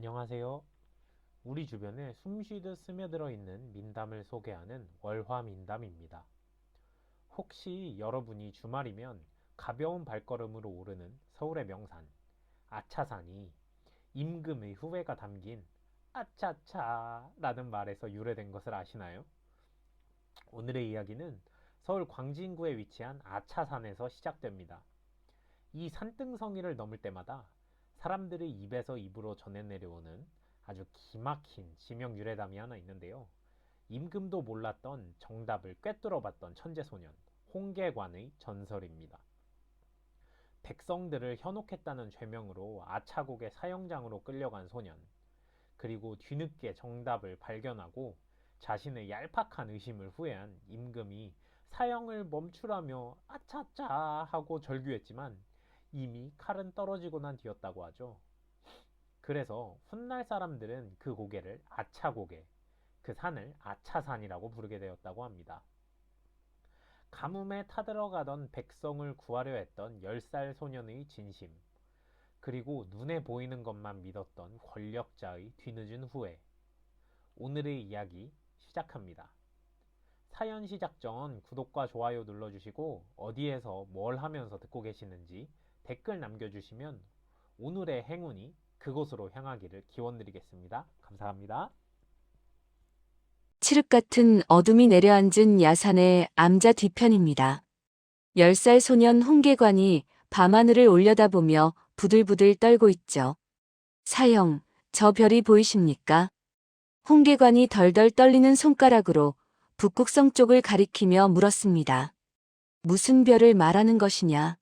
안녕하세요. 우리 주변에 숨쉬듯 스며들어 있는 민담을 소개하는 월화민담입니다. 혹시 여러분이 주말이면 가벼운 발걸음으로 오르는 서울의 명산, 아차산이 임금의 후회가 담긴 아차차라는 말에서 유래된 것을 아시나요? 오늘의 이야기는 서울 광진구에 위치한 아차산에서 시작됩니다. 이 산등성이를 넘을 때마다 사람들의 입에서 입으로 전해 내려오는 아주 기막힌 지명 유래담이 하나 있는데요. 임금도 몰랐던 정답을 꿰뚫어봤던 천재소년 홍계관의 전설입니다. 백성들을 현혹했다는 죄명으로 아차국의 사형장으로 끌려간 소년, 그리고 뒤늦게 정답을 발견하고 자신의 얄팍한 의심을 후회한 임금이 사형을 멈추라며 아차차 하고 절규했지만 이미 칼은 떨어지고 난 뒤였다고 하죠. 그래서 훗날 사람들은 그 고개를 아차고개, 그 산을 아차산이라고 부르게 되었다고 합니다. 가뭄에 타들어가던 백성을 구하려 했던 10살 소년의 진심, 그리고 눈에 보이는 것만 믿었던 권력자의 뒤늦은 후회. 오늘의 이야기 시작합니다. 사연 시작 전 구독과 좋아요 눌러주시고 어디에서 뭘 하면서 듣고 계시는지 댓글 남겨주시면 오늘의 행운이 그곳으로 향하기를 기원드리겠습니다. 감사합니다. 칠흑 같은 어둠이 내려앉은 야산의 암자 뒤편입니다. 10살 소년 홍계관이 밤하늘을 올려다보며 부들부들 떨고 있죠. 사형, 저 별이 보이십니까? 홍계관이 덜덜 떨리는 손가락으로 북극성 쪽을 가리키며 물었습니다. 무슨 별을 말하는 것이냐?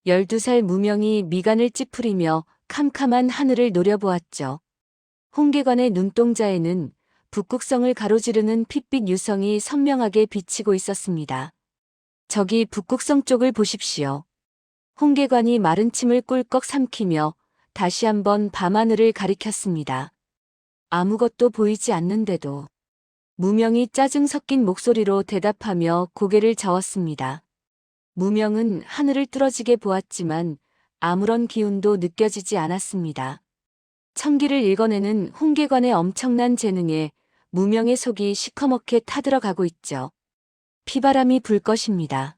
12살 무명이 미간을 찌푸리며 캄캄한 하늘을 노려보았죠. 홍계관의 눈동자에는 북극성을 가로지르는 핏빛 유성이 선명하게 비치고 있었습니다. 저기 북극성 쪽을 보십시오. 홍계관이 마른 침을 꿀꺽 삼키며 다시 한번 밤하늘을 가리켰습니다. 아무것도 보이지 않는데도 무명이 짜증 섞인 목소리로 대답하며 고개를 저었습니다. 무명은 하늘을 뚫어지게 보았지만 아무런 기운도 느껴지지 않았습니다. 천기를 읽어내는 홍계관의 엄청난 재능에 무명의 속이 시커멓게 타들어가고 있죠. 피바람이 불 것입니다.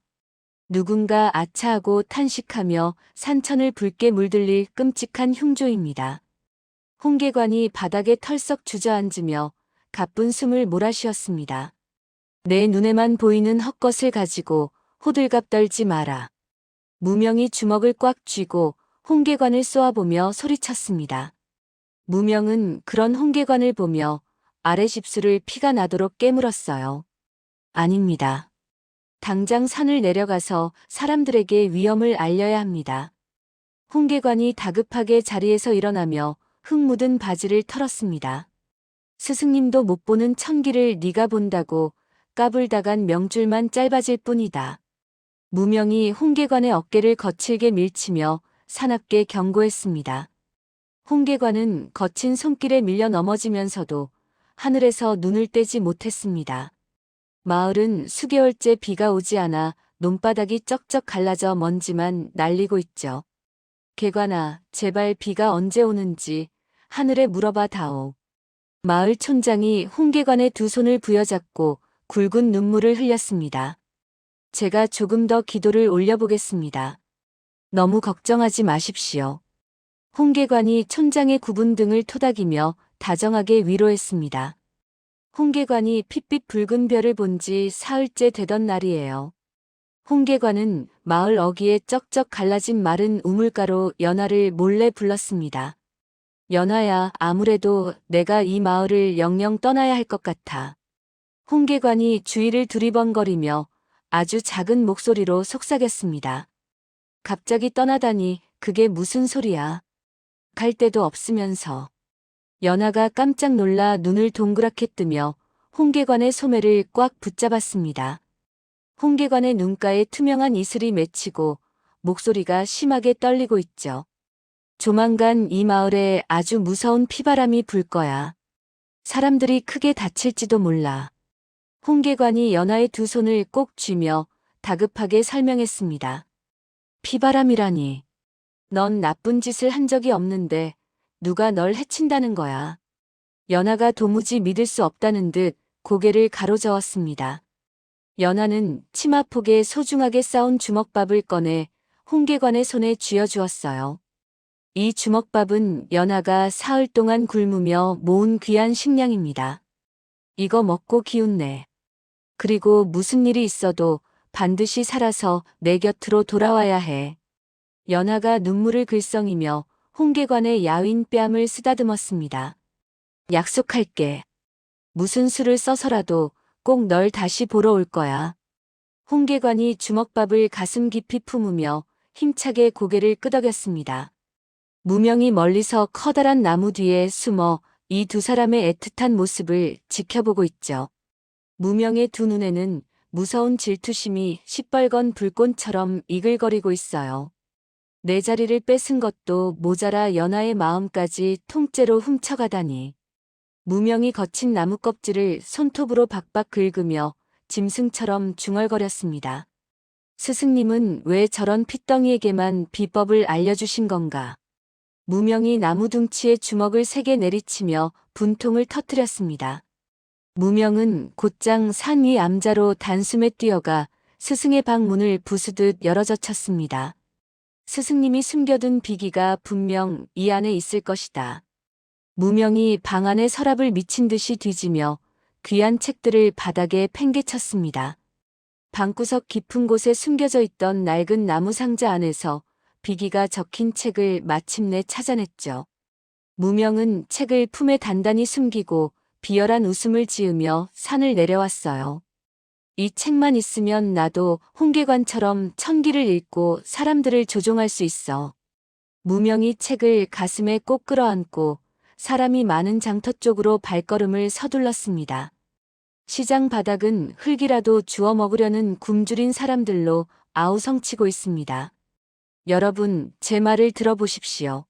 누군가 아차하고 탄식하며 산천을 붉게 물들릴 끔찍한 흉조입니다. 홍계관이 바닥에 털썩 주저앉으며 가쁜 숨을 몰아쉬었습니다. 내 눈에만 보이는 헛것을 가지고 호들갑 떨지 마라. 무명이 주먹을 꽉 쥐고 홍계관을 쏘아보며 소리쳤습니다. 무명은 그런 홍계관을 보며 아래 집술을 피가 나도록 깨물었어요. 아닙니다. 당장 산을 내려가서 사람들에게 위험을 알려야 합니다. 홍계관이 다급하게 자리에서 일어나며 흙 묻은 바지를 털었습니다. 스승님도 못 보는 천기를 네가 본다고 까불다간 명줄만 짧아질 뿐이다. 무명이 홍계관의 어깨를 거칠게 밀치며 사납게 경고했습니다. 홍계관은 거친 손길에 밀려 넘어지면서도 하늘에서 눈을 떼지 못했습니다. 마을은 수개월째 비가 오지 않아 논바닥이 쩍쩍 갈라져 먼지만 날리고 있죠. 계관아, 제발 비가 언제 오는지 하늘에 물어봐 다오. 마을 촌장이 홍계관의 두 손을 부여잡고 굵은 눈물을 흘렸습니다. 제가 조금 더 기도를 올려보겠습니다. 너무 걱정하지 마십시오. 홍계관이 촌장의 굽은 등을 토닥이며 다정하게 위로했습니다. 홍계관이 핏빛 붉은 별을 본 지 사흘째 되던 날이에요. 홍계관은 마을 어귀에 쩍쩍 갈라진 마른 우물가로 연화를 몰래 불렀습니다. 연화야, 아무래도 내가 이 마을을 영영 떠나야 할 것 같아. 홍계관이 주위를 두리번거리며 아주 작은 목소리로 속삭였습니다. 갑자기 떠나다니 그게 무슨 소리야. 갈 데도 없으면서. 연화가 깜짝 놀라 눈을 동그랗게 뜨며 홍계관의 소매를 꽉 붙잡았습니다. 홍계관의 눈가에 투명한 이슬이 맺히고 목소리가 심하게 떨리고 있죠. 조만간 이 마을에 아주 무서운 피바람이 불 거야. 사람들이 크게 다칠지도 몰라. 홍계관이 연화의 두 손을 꼭 쥐며 다급하게 설명했습니다. 피바람이라니. 넌 나쁜 짓을 한 적이 없는데 누가 널 해친다는 거야. 연하가 도무지 믿을 수 없다는 듯 고개를 가로저었습니다. 연하는 치마폭에 소중하게 싸운 주먹밥을 꺼내 홍계관의 손에 쥐어주었어요. 이 주먹밥은 연하가 사흘 동안 굶으며 모은 귀한 식량입니다. 이거 먹고 기운내. 그리고 무슨 일이 있어도 반드시 살아서 내 곁으로 돌아와야 해. 연하가 눈물을 글썽이며 홍계관의 야윈 뺨을 쓰다듬었습니다. 약속할게. 무슨 수를 써서라도 꼭 널 다시 보러 올 거야. 홍계관이 주먹밥을 가슴 깊이 품으며 힘차게 고개를 끄덕였습니다. 무명이 멀리서 커다란 나무 뒤에 숨어 이 두 사람의 애틋한 모습을 지켜보고 있죠. 무명의 두 눈에는 무서운 질투심이 시뻘건 불꽃처럼 이글거리고 있어요. 내 자리를 뺏은 것도 모자라 연하의 마음까지 통째로 훔쳐가다니. 무명이 거친 나무 껍질을 손톱으로 박박 긁으며 짐승처럼 중얼거렸습니다. 스승님은 왜 저런 핏덩이에게만 비법을 알려주신 건가? 무명이 나무 둥치에 주먹을 세게 내리치며 분통을 터뜨렸습니다. 무명은 곧장 산 위 암자로 단숨에 뛰어가 스승의 방 문을 부수듯 열어젖혔습니다. 스승님이 숨겨둔 비기가 분명 이 안에 있을 것이다. 무명이 방 안의 서랍을 미친 듯이 뒤지며 귀한 책들을 바닥에 팽개쳤습니다. 방구석 깊은 곳에 숨겨져 있던 낡은 나무 상자 안에서 비기가 적힌 책을 마침내 찾아냈죠. 무명은 책을 품에 단단히 숨기고 비열한 웃음을 지으며 산을 내려왔어요. 이 책만 있으면 나도 홍계관처럼 천기를 읽고 사람들을 조종할 수 있어. 무명이 책을 가슴에 꼭 끌어안고 사람이 많은 장터 쪽으로 발걸음을 서둘렀습니다. 시장 바닥은 흙이라도 주워 먹으려는 굶주린 사람들로 아우성치고 있습니다. 여러분, 제 말을 들어보십시오.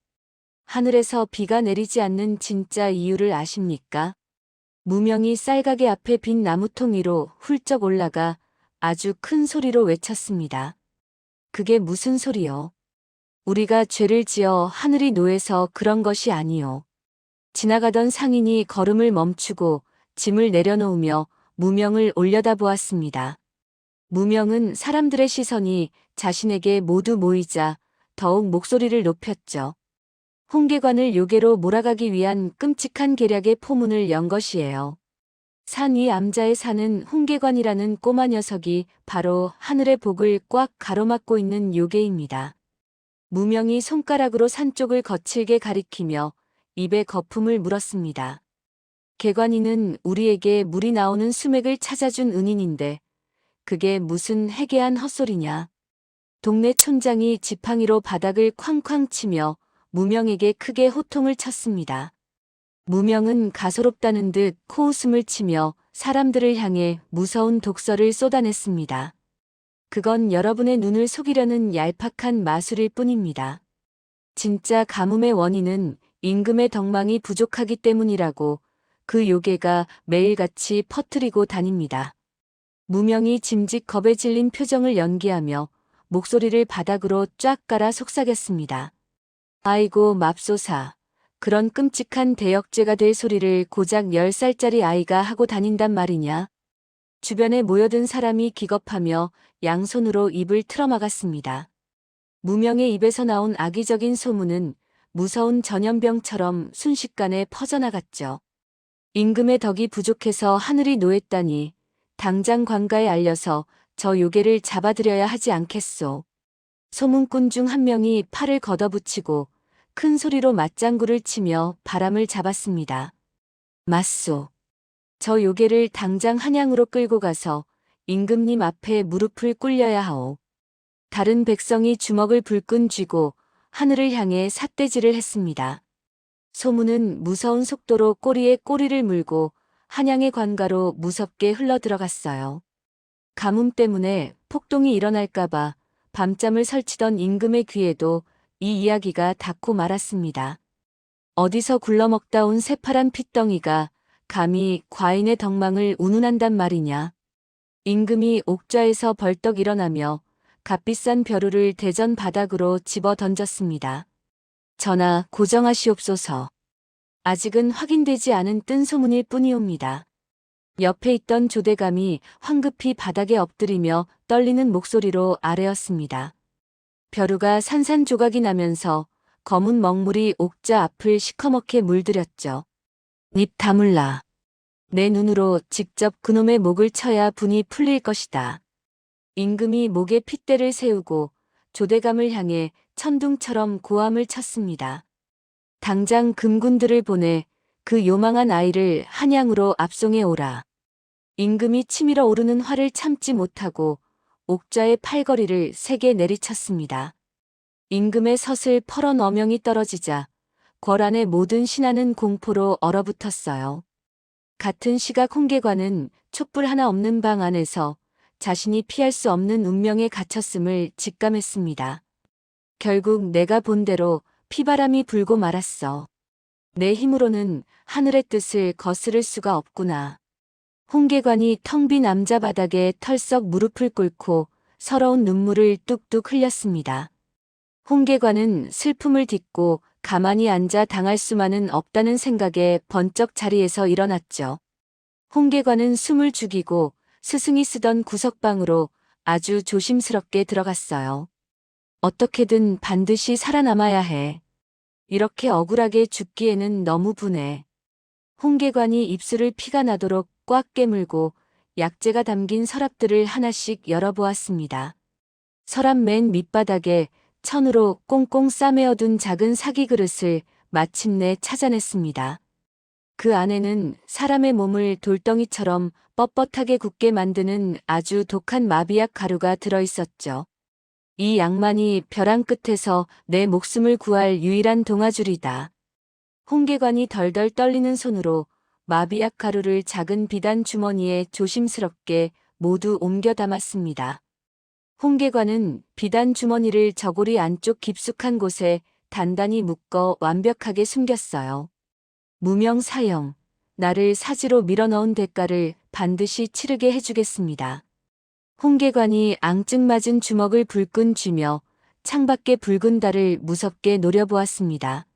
하늘에서 비가 내리지 않는 진짜 이유를 아십니까? 무명이 쌀가게 앞에 빈 나무통 위로 훌쩍 올라가 아주 큰 소리로 외쳤습니다. 그게 무슨 소리요? 우리가 죄를 지어 하늘이 노해서 그런 것이 아니요. 지나가던 상인이 걸음을 멈추고 짐을 내려놓으며 무명을 올려다보았습니다. 무명은 사람들의 시선이 자신에게 모두 모이자 더욱 목소리를 높였죠. 홍계관을 요괴로 몰아가기 위한 끔찍한 계략의 포문을 연 것이에요. 산 위 암자에 사는 홍계관이라는 꼬마 녀석이 바로 하늘의 복을 꽉 가로막고 있는 요괴입니다. 무명이 손가락으로 산 쪽을 거칠게 가리키며 입에 거품을 물었습니다. 계관이는 우리에게 물이 나오는 수맥을 찾아준 은인인데 그게 무슨 해괴한 헛소리냐. 동네 촌장이 지팡이로 바닥을 쾅쾅 치며 무명에게 크게 호통을 쳤습니다. 무명은 가소롭다는 듯 코웃음을 치며 사람들을 향해 무서운 독설을 쏟아냈습니다. 그건 여러분의 눈을 속이려는 얄팍한 마술일 뿐입니다. 진짜 가뭄의 원인은 임금의 덕망이 부족하기 때문이라고 그 요괴가 매일같이 퍼뜨리고 다닙니다. 무명이 짐짓 겁에 질린 표정을 연기하며 목소리를 바닥으로 쫙 깔아 속삭였습니다. 아이고 맙소사. 그런 끔찍한 대역죄가 될 소리를 고작 10살짜리 아이가 하고 다닌단 말이냐. 주변에 모여든 사람이 기겁하며 양손으로 입을 틀어막았습니다. 무명의 입에서 나온 악의적인 소문은 무서운 전염병처럼 순식간에 퍼져나갔죠. 임금의 덕이 부족해서 하늘이 노했다니 당장 관가에 알려서 저 요괴를 잡아들여야 하지 않겠소. 소문꾼 중 한 명이 팔을 걷어붙이고 큰 소리로 맞장구를 치며 바람을 잡았습니다. 맞소. 저 요괴를 당장 한양으로 끌고 가서 임금님 앞에 무릎을 꿇려야 하오. 다른 백성이 주먹을 불끈 쥐고 하늘을 향해 삿대질을 했습니다. 소문은 무서운 속도로 꼬리에 꼬리를 물고 한양의 관가로 무섭게 흘러들어갔어요. 가뭄 때문에 폭동이 일어날까봐 밤잠을 설치던 임금의 귀에도 이 이야기가 닿고 말았습니다. 어디서 굴러먹다 온 새파란 핏덩이가 감히 과인의 덕망을 운운한단 말이냐. 임금이 옥좌에서 벌떡 일어나며 값비싼 벼루를 대전 바닥으로 집어 던졌습니다. 전하 고정하시옵소서. 아직은 확인되지 않은 뜬 소문일 뿐이옵니다. 옆에 있던 조대감이 황급히 바닥에 엎드리며 떨리는 목소리로 아뢰었습니다. 벼루가 산산조각이 나면서 검은 먹물이 옥자 앞을 시커멓게 물들였죠. 입 다물라. 내 눈으로 직접 그놈의 목을 쳐야 분이 풀릴 것이다. 임금이 목에 핏대를 세우고 조대감을 향해 천둥처럼 고함을 쳤습니다. 당장 금군들을 보내 그 요망한 아이를 한양으로 압송해 오라. 임금이 치밀어 오르는 화를 참지 못하고 옥좌의 팔걸이를 세게 내리쳤습니다. 임금의 섯을 펄어 어명이 떨어지자 궐 안의 모든 신하는 공포로 얼어붙었어요. 같은 시각 홍계관은 촛불 하나 없는 방 안에서 자신이 피할 수 없는 운명에 갇혔음을 직감했습니다. 결국 내가 본 대로 피바람이 불고 말았어. 내 힘으로는 하늘의 뜻을 거스를 수가 없구나. 홍계관이 텅 빈 암자바닥에 털썩 무릎을 꿇고 서러운 눈물을 뚝뚝 흘렸습니다. 홍계관은 슬픔을 딛고 가만히 앉아 당할 수만은 없다는 생각에 번쩍 자리에서 일어났죠. 홍계관은 숨을 죽이고 스승이 쓰던 구석방으로 아주 조심스럽게 들어갔어요. 어떻게든 반드시 살아남아야 해. 이렇게 억울하게 죽기에는 너무 분해. 홍계관이 입술을 피가 나도록 꽉 깨물고 약재가 담긴 서랍들을 하나씩 열어보았습니다. 서랍 맨 밑바닥에 천으로 꽁꽁 싸매어둔 작은 사기 그릇을 마침내 찾아냈습니다. 그 안에는 사람의 몸을 돌덩이처럼 뻣뻣하게 굳게 만드는 아주 독한 마비약 가루가 들어있었죠. 이 약만이 벼랑 끝에서 내 목숨을 구할 유일한 동아줄이다. 홍계관이 덜덜 떨리는 손으로 마비약 가루를 작은 비단 주머니에 조심스럽게 모두 옮겨 담았습니다. 홍계관은 비단 주머니를 저고리 안쪽 깊숙한 곳에 단단히 묶어 완벽하게 숨겼어요. 무명 사형, 나를 사지로 밀어넣은 대가를 반드시 치르게 해주겠습니다. 홍계관이 앙증맞은 주먹을 불끈 쥐며 창밖의 붉은 달을 무섭게 노려보았습니다.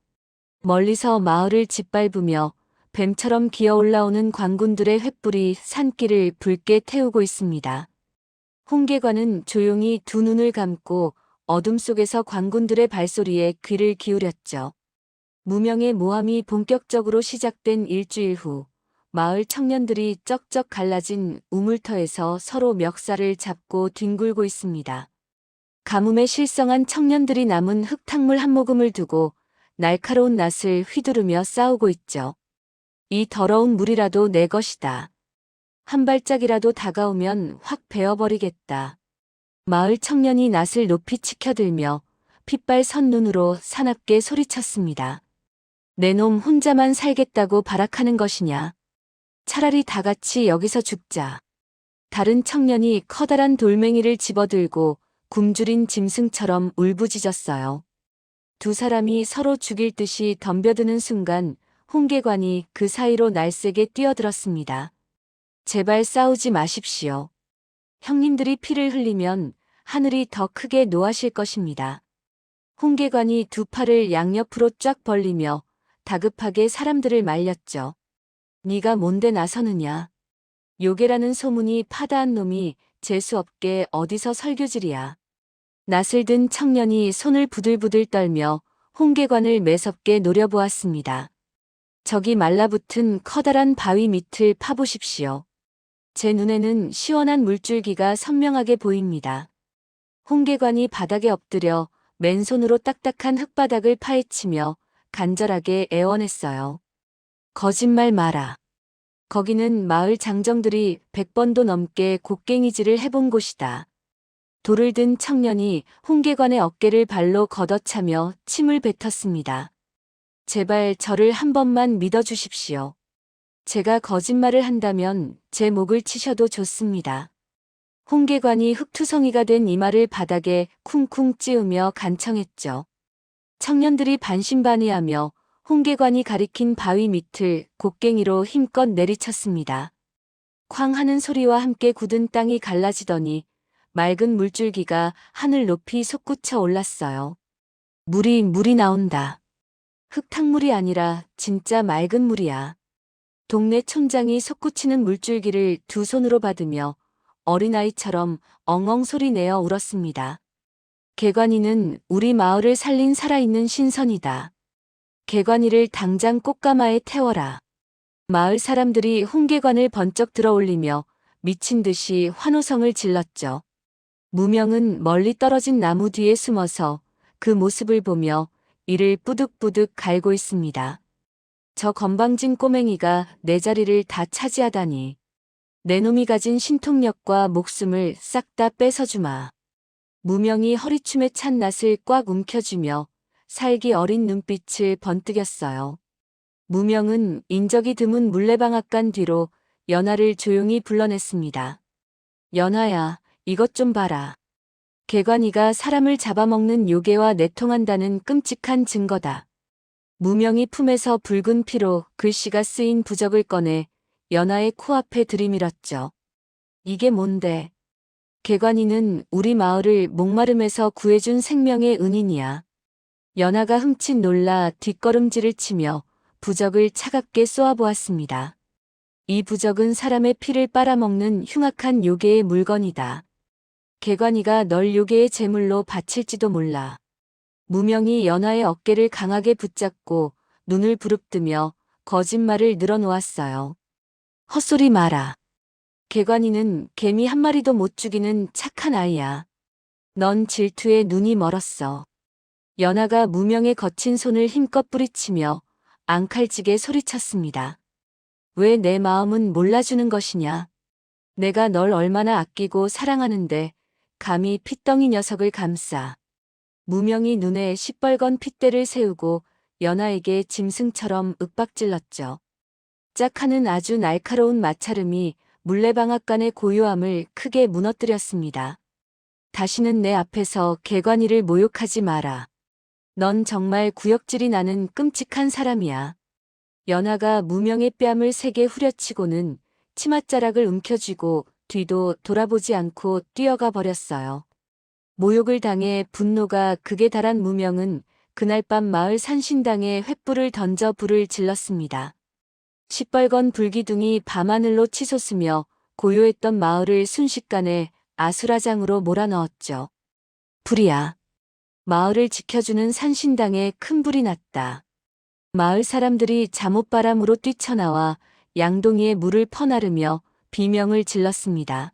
멀리서 마을을 짓밟으며 뱀처럼 기어 올라오는 광군들의 횃불이 산길을 붉게 태우고 있습니다. 홍계관은 조용히 두 눈을 감고 어둠 속에서 광군들의 발소리에 귀를 기울였죠. 무명의 모함이 본격적으로 시작된 일주일 후 마을 청년들이 쩍쩍 갈라진 우물터에서 서로 멱살을 잡고 뒹굴고 있습니다. 가뭄에 실성한 청년들이 남은 흙탕물 한 모금을 두고 날카로운 낫을 휘두르며 싸우고 있죠. 이 더러운 물이라도 내 것이다. 한 발짝이라도 다가오면 확 베어버리겠다. 마을 청년이 낫을 높이 치켜들며 핏발 선눈으로 사납게 소리쳤습니다. 내 놈 혼자만 살겠다고 발악하는 것이냐. 차라리 다 같이 여기서 죽자. 다른 청년이 커다란 돌멩이를 집어들고 굶주린 짐승처럼 울부짖었어요. 두 사람이 서로 죽일 듯이 덤벼드는 순간 홍계관이 그 사이로 날쌔게 뛰어들었습니다. 제발 싸우지 마십시오. 형님들이 피를 흘리면 하늘이 더 크게 노하실 것입니다. 홍계관이 두 팔을 양옆으로 쫙 벌리며 다급하게 사람들을 말렸죠. 네가 뭔데 나서느냐. 요괴라는 소문이 파다한 놈이 재수없게 어디서 설교질이야. 낫을 든 청년이 손을 부들부들 떨며 홍계관을 매섭게 노려보았습니다. 저기 말라붙은 커다란 바위 밑을 파보십시오. 제 눈에는 시원한 물줄기가 선명하게 보입니다. 홍계관이 바닥에 엎드려 맨손으로 딱딱한 흙바닥을 파헤치며 간절하게 애원했어요. 거짓말 마라. 거기는 마을 장정들이 100번도 넘게 곡괭이질을 해본 곳이다. 돌을 든 청년이 홍계관의 어깨를 발로 걷어차며 침을 뱉었습니다. 제발 저를 한 번만 믿어주십시오. 제가 거짓말을 한다면 제 목을 치셔도 좋습니다. 홍계관이 흙투성이가 된 이마를 바닥에 쿵쿵 찌우며 간청했죠. 청년들이 반신반의하며 홍계관이 가리킨 바위 밑을 곡괭이로 힘껏 내리쳤습니다. 쾅 하는 소리와 함께 굳은 땅이 갈라지더니 맑은 물줄기가 하늘 높이 솟구쳐 올랐어요. 물이 나온다. 흙탕물이 아니라 진짜 맑은 물이야. 동네 촌장이 솟구치는 물줄기를 두 손으로 받으며 어린아이처럼 엉엉 소리 내어 울었습니다. 개관이는 우리 마을을 살린 살아있는 신선이다. 개관이를 당장 꽃가마에 태워라. 마을 사람들이 홍계관을 번쩍 들어올리며 미친 듯이 환호성을 질렀죠. 무명은 멀리 떨어진 나무 뒤에 숨어서 그 모습을 보며 이를 뿌득뿌득 갈고 있습니다. 저 건방진 꼬맹이가 내 자리를 다 차지하다니. 내 놈이 가진 신통력과 목숨을 싹 다 뺏어주마. 무명이 허리춤에 찬 낯을 꽉 움켜쥐며 살기 어린 눈빛을 번뜩였어요. 무명은 인적이 드문 물레방앗간 뒤로 연하를 조용히 불러냈습니다. 연하야, 이것 좀 봐라. 개관이가 사람을 잡아먹는 요괴와 내통한다는 끔찍한 증거다. 무명이 품에서 붉은 피로 글씨가 쓰인 부적을 꺼내 연하의 코앞에 들이밀었죠. 이게 뭔데? 개관이는 우리 마을을 목마름에서 구해준 생명의 은인이야. 연하가 흠칫 놀라 뒷걸음질을 치며 부적을 차갑게 쏘아보았습니다. 이 부적은 사람의 피를 빨아먹는 흉악한 요괴의 물건이다. 개관이가 널 요괴의 제물로 바칠지도 몰라. 무명이 연하의 어깨를 강하게 붙잡고 눈을 부릅뜨며 거짓말을 늘어놓았어요. 헛소리 마라. 개관이는 개미 한 마리도 못 죽이는 착한 아이야. 넌 질투에 눈이 멀었어. 연하가 무명의 거친 손을 힘껏 뿌리치며 앙칼지게 소리쳤습니다. 왜 내 마음은 몰라주는 것이냐? 내가 널 얼마나 아끼고 사랑하는데 감히 핏덩이 녀석을 감싸. 무명이 눈에 시뻘건 핏대를 세우고 연하에게 짐승처럼 윽박질렀죠. 짝하는 아주 날카로운 마찰음이 물레방앗간의 고요함을 크게 무너뜨렸습니다. 다시는 내 앞에서 개관이를 모욕하지 마라. 넌 정말 구역질이 나는 끔찍한 사람이야. 연하가 무명의 뺨을 세게 후려치고는 치맛자락을 움켜쥐고 뒤도 돌아보지 않고 뛰어가 버렸어요. 모욕을 당해 분노가 극에 달한 무명은 그날 밤 마을 산신당에 횃불을 던져 불을 질렀습니다. 시뻘건 불기둥이 밤하늘로 치솟으며 고요했던 마을을 순식간에 아수라장으로 몰아넣었죠. 불이야. 마을을 지켜주는 산신당에 큰 불이 났다. 마을 사람들이 잠옷바람으로 뛰쳐나와 양동이에 물을 퍼나르며 비명을 질렀습니다.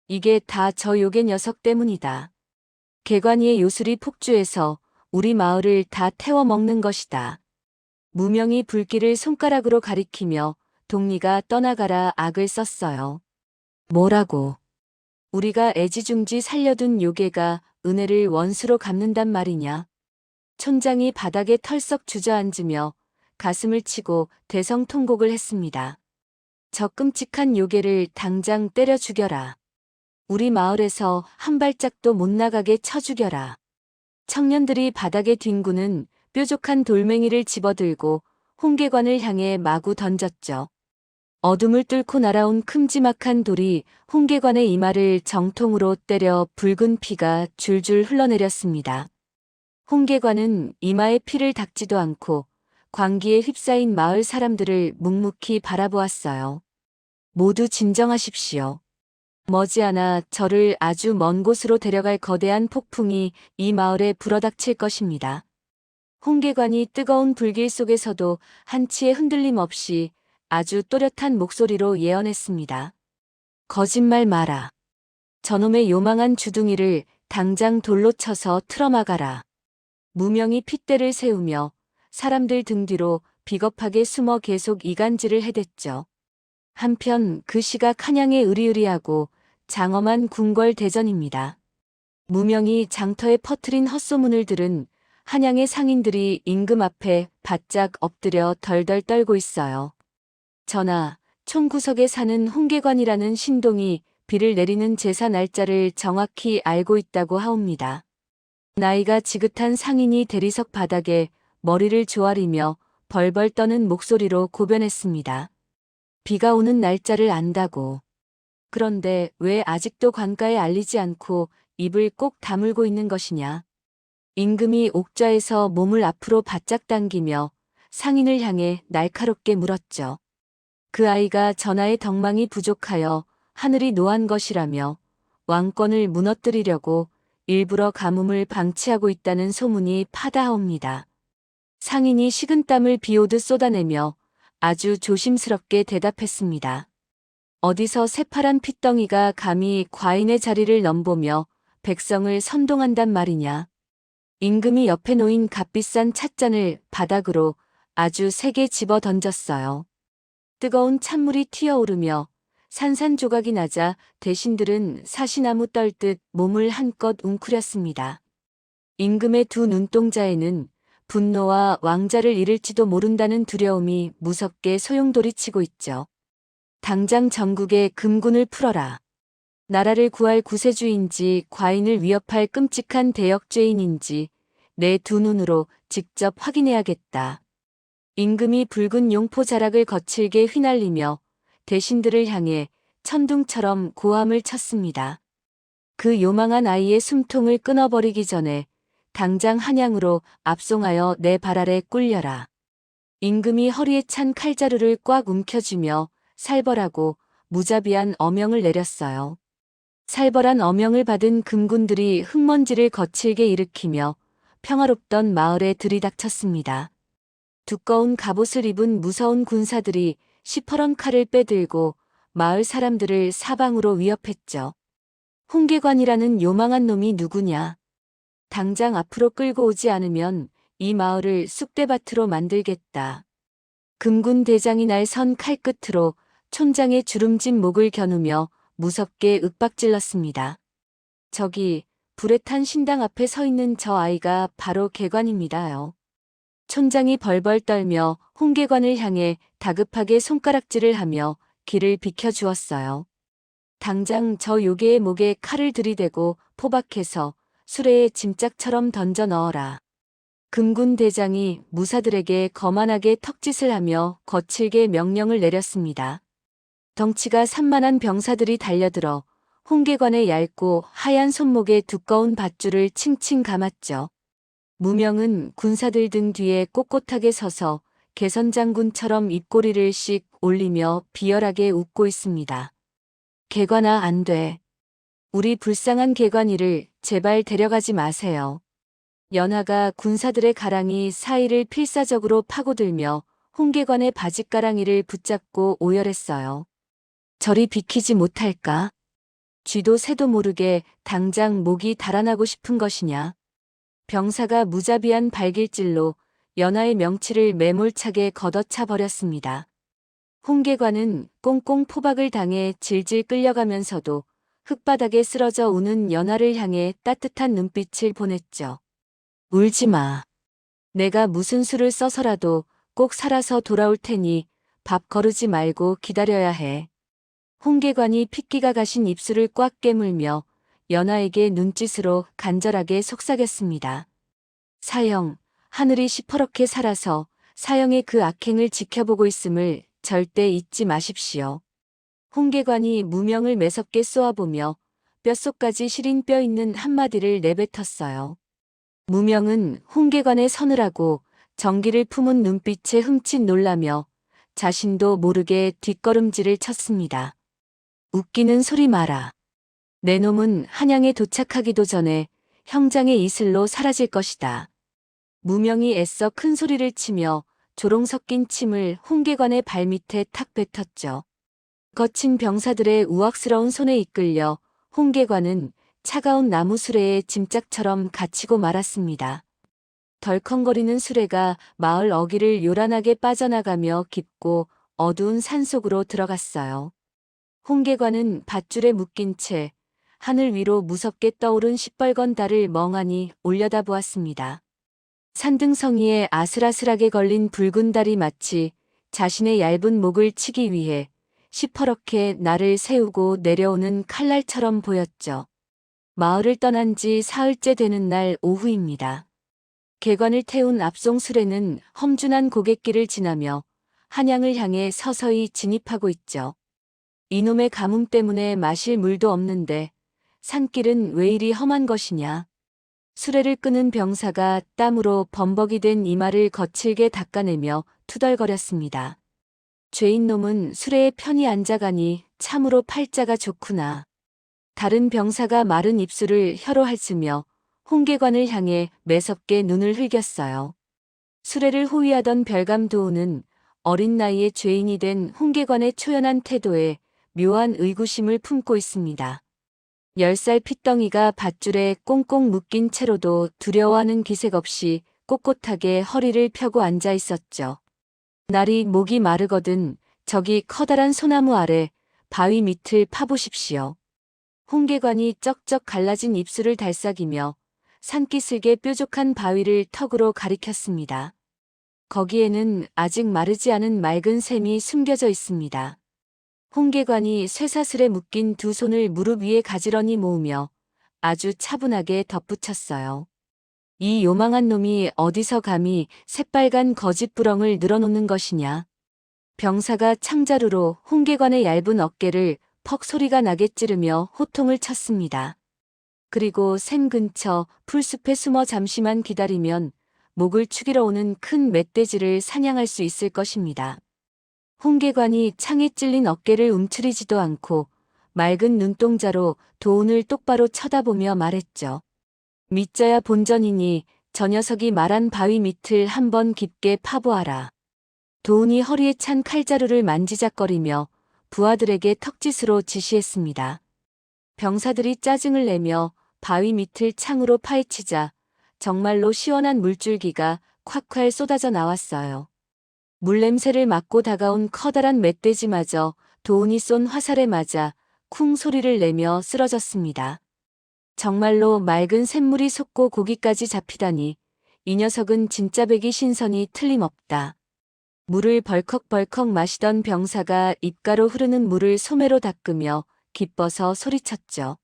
이게 다 저 요괴 녀석 때문이다. 개관이의 요술이 폭주해서 우리 마을을 다 태워먹는 것이다. 무명이 불길을 손가락으로 가리키며 동리가 떠나가라 악을 썼어요. 뭐라고? 우리가 애지중지 살려둔 요괴가 은혜를 원수로 갚는단 말이냐? 촌장이 바닥에 털썩 주저앉으며 가슴을 치고 대성통곡을 했습니다. 저 끔찍한 요괴를 당장 때려 죽여라. 우리 마을에서 한 발짝도 못 나가게 쳐 죽여라. 청년들이 바닥에 뒹구는 뾰족한 돌멩이를 집어들고 홍계관을 향해 마구 던졌죠. 어둠을 뚫고 날아온 큼지막한 돌이 홍계관의 이마를 정통으로 때려 붉은 피가 줄줄 흘러내렸습니다. 홍계관은 이마에 피를 닦지도 않고 광기에 휩싸인 마을 사람들을 묵묵히 바라보았어요. 모두 진정하십시오. 머지않아 저를 아주 먼 곳으로 데려갈 거대한 폭풍이 이 마을에 불어닥칠 것입니다. 홍계관이 뜨거운 불길 속에서도 한치의 흔들림 없이 아주 또렷한 목소리로 예언했습니다. 거짓말 마라. 저놈의 요망한 주둥이를 당장 돌로 쳐서 틀어막아라. 무명이 핏대를 세우며 사람들 등 뒤로 비겁하게 숨어 계속 이간질을 해댔죠. 한편 그 시각 한양의 으리으리하고 장엄한 궁궐대전입니다. 무명이 장터에 퍼뜨린 헛소문을 들은 한양의 상인들이 임금 앞에 바짝 엎드려 덜덜 떨고 있어요. 전하, 총구석에 사는 홍계관이라는 신동이 비를 내리는 제사 날짜를 정확히 알고 있다고 하옵니다. 나이가 지긋한 상인이 대리석 바닥에 머리를 조아리며 벌벌 떠는 목소리로 고변했습니다. 비가 오는 날짜를 안다고. 그런데 왜 아직도 관가에 알리지 않고 입을 꼭 다물고 있는 것이냐? 임금이 옥좌에서 몸을 앞으로 바짝 당기며 상인을 향해 날카롭게 물었죠. 그 아이가 전하의 덕망이 부족하여 하늘이 노한 것이라며 왕권을 무너뜨리려고 일부러 가뭄을 방치하고 있다는 소문이 파다하옵니다. 상인이 식은땀을 비오듯 쏟아내며 아주 조심스럽게 대답했습니다. 어디서 새파란 핏덩이가 감히 과인의 자리를 넘보며 백성을 선동한단 말이냐. 임금이 옆에 놓인 값비싼 찻잔을 바닥으로 아주 세게 집어 던졌어요. 뜨거운 찬물이 튀어오르며 산산조각이 나자 대신들은 사시나무 떨듯 몸을 한껏 웅크렸습니다. 임금의 두 눈동자에는 분노와 왕자를 잃을지도 모른다는 두려움이 무섭게 소용돌이치고 있죠. 당장 전국에 금군을 풀어라. 나라를 구할 구세주인지 과인을 위협할 끔찍한 대역죄인인지 내 두 눈으로 직접 확인해야겠다. 임금이 붉은 용포 자락을 거칠게 휘날리며 대신들을 향해 천둥처럼 고함을 쳤습니다. 그 요망한 아이의 숨통을 끊어버리기 전에 당장 한양으로 압송하여 내 발 아래 꿀려라. 임금이 허리에 찬 칼자루를 꽉 움켜쥐며 살벌하고 무자비한 어명을 내렸어요. 살벌한 어명을 받은 금군들이 흙먼지를 거칠게 일으키며 평화롭던 마을에 들이닥쳤습니다. 두꺼운 갑옷을 입은 무서운 군사들이 시퍼런 칼을 빼들고 마을 사람들을 사방으로 위협했죠. 홍계관이라는 요망한 놈이 누구냐? 당장 앞으로 끌고 오지 않으면 이 마을을 쑥대밭으로 만들겠다. 금군 대장이 날 선 칼끝으로 촌장의 주름진 목을 겨누며 무섭게 윽박질렀습니다. 저기 불에 탄 신당 앞에 서 있는 저 아이가 바로 계관입니다요. 촌장이 벌벌 떨며 홍계관을 향해 다급하게 손가락질을 하며 길을 비켜주었어요. 당장 저 요괴의 목에 칼을 들이대고 포박해서 수레에 짐짝처럼 던져 넣어라. 금군 대장이 무사들에게 거만하게 턱짓을 하며 거칠게 명령을 내렸습니다. 덩치가 산만한 병사들이 달려들어 홍계관의 얇고 하얀 손목에 두꺼운 밧줄을 칭칭 감았죠. 무명은 군사들 등 뒤에 꼿꼿하게 서서 개선장군처럼 입꼬리를 씩 올리며 비열하게 웃고 있습니다. 계관아, 안 돼. 우리 불쌍한 계관이를 제발 데려가지 마세요. 연하가 군사들의 가랑이 사이를 필사적으로 파고들며 홍계관의 바짓가랑이를 붙잡고 오열했어요. 저리 비키지 못할까? 쥐도 새도 모르게 당장 목이 달아나고 싶은 것이냐? 병사가 무자비한 발길질로 연하의 명치를 매몰차게 걷어차 버렸습니다. 홍계관은 꽁꽁 포박을 당해 질질 끌려가면서도 흙바닥에 쓰러져 우는 연하를 향해 따뜻한 눈빛을 보냈죠. 울지 마. 내가 무슨 수를 써서라도 꼭 살아서 돌아올 테니 밥 거르지 말고 기다려야 해. 홍계관이 핏기가 가신 입술을 꽉 깨물며 연하에게 눈짓으로 간절하게 속삭였습니다. 사형, 하늘이 시퍼렇게 살아서 사형의 그 악행을 지켜보고 있음을 절대 잊지 마십시오. 홍계관이 무명을 매섭게 쏘아보며 뼛속까지 시린 뼈 있는 한마디를 내뱉었어요. 무명은 홍계관의 서늘하고 정기를 품은 눈빛에 흠칫 놀라며 자신도 모르게 뒷걸음질을 쳤습니다. 웃기는 소리 마라. 내 놈은 한양에 도착하기도 전에 형장의 이슬로 사라질 것이다. 무명이 애써 큰 소리를 치며 조롱 섞인 침을 홍계관의 발밑에 탁 뱉었죠. 거친 병사들의 우악스러운 손에 이끌려 홍계관은 차가운 나무 수레에 짐짝처럼 갇히고 말았습니다. 덜컹거리는 수레가 마을 어귀를 요란하게 빠져나가며 깊고 어두운 산속으로 들어갔어요. 홍계관은 밧줄에 묶인 채 하늘 위로 무섭게 떠오른 시뻘건 달을 멍하니 올려다보았습니다. 산등성이에 아슬아슬하게 걸린 붉은 달이 마치 자신의 얇은 목을 치기 위해 시퍼렇게 날을 세우고 내려오는 칼날처럼 보였죠. 마을을 떠난 지 사흘째 되는 날 오후입니다. 계관을 태운 압송 수레는 험준한 고갯길을 지나며 한양을 향해 서서히 진입하고 있죠. 이놈의 가뭄 때문에 마실 물도 없는데 산길은 왜 이리 험한 것이냐. 수레를 끄는 병사가 땀으로 범벅이 된 이마를 거칠게 닦아내며 투덜거렸습니다. 죄인 놈은 수레에 편히 앉아가니 참으로 팔자가 좋구나. 다른 병사가 마른 입술을 혀로 핥으며 홍계관을 향해 매섭게 눈을 흘겼어요. 수레를 호위하던 별감 도우는 어린 나이에 죄인이 된 홍계관의 초연한 태도에 묘한 의구심을 품고 있습니다. 10살 핏덩이가 밧줄에 꽁꽁 묶인 채로도 두려워하는 기색 없이 꼿꼿하게 허리를 펴고 앉아 있었죠. 날이 목이 마르거든 저기 커다란 소나무 아래 바위 밑을 파보십시오. 홍계관이 쩍쩍 갈라진 입술을 달싹이며 산기슭에 뾰족한 바위를 턱으로 가리켰습니다. 거기에는 아직 마르지 않은 맑은 샘이 숨겨져 있습니다. 홍계관이 쇠사슬에 묶인 두 손을 무릎 위에 가지런히 모으며 아주 차분하게 덧붙였어요. 이 요망한 놈이 어디서 감히 새빨간 거짓부렁을 늘어놓는 것이냐. 병사가 창자루로 홍계관의 얇은 어깨를 퍽 소리가 나게 찌르며 호통을 쳤습니다. 그리고 샘 근처 풀숲에 숨어 잠시만 기다리면 목을 축이러 오는 큰 멧돼지를 사냥할 수 있을 것입니다. 홍계관이 창에 찔린 어깨를 움츠리지도 않고 맑은 눈동자로 도운을 똑바로 쳐다보며 말했죠. 믿져야 본전이니 저 녀석이 말한 바위 밑을 한번 깊게 파보아라. 도운이 허리에 찬 칼자루를 만지작거리며 부하들에게 턱짓으로 지시했습니다. 병사들이 짜증을 내며 바위 밑을 창으로 파헤치자 정말로 시원한 물줄기가 콸콸 쏟아져 나왔어요. 물냄새를 맡고 다가온 커다란 멧돼지마저 도운이 쏜 화살에 맞아 쿵 소리를 내며 쓰러졌습니다. 정말로 맑은 샘물이 솟고 고기까지 잡히다니 이 녀석은 진짜 백이 신선이 틀림없다. 물을 벌컥벌컥 마시던 병사가 입가로 흐르는 물을 소매로 닦으며 기뻐서 소리쳤죠.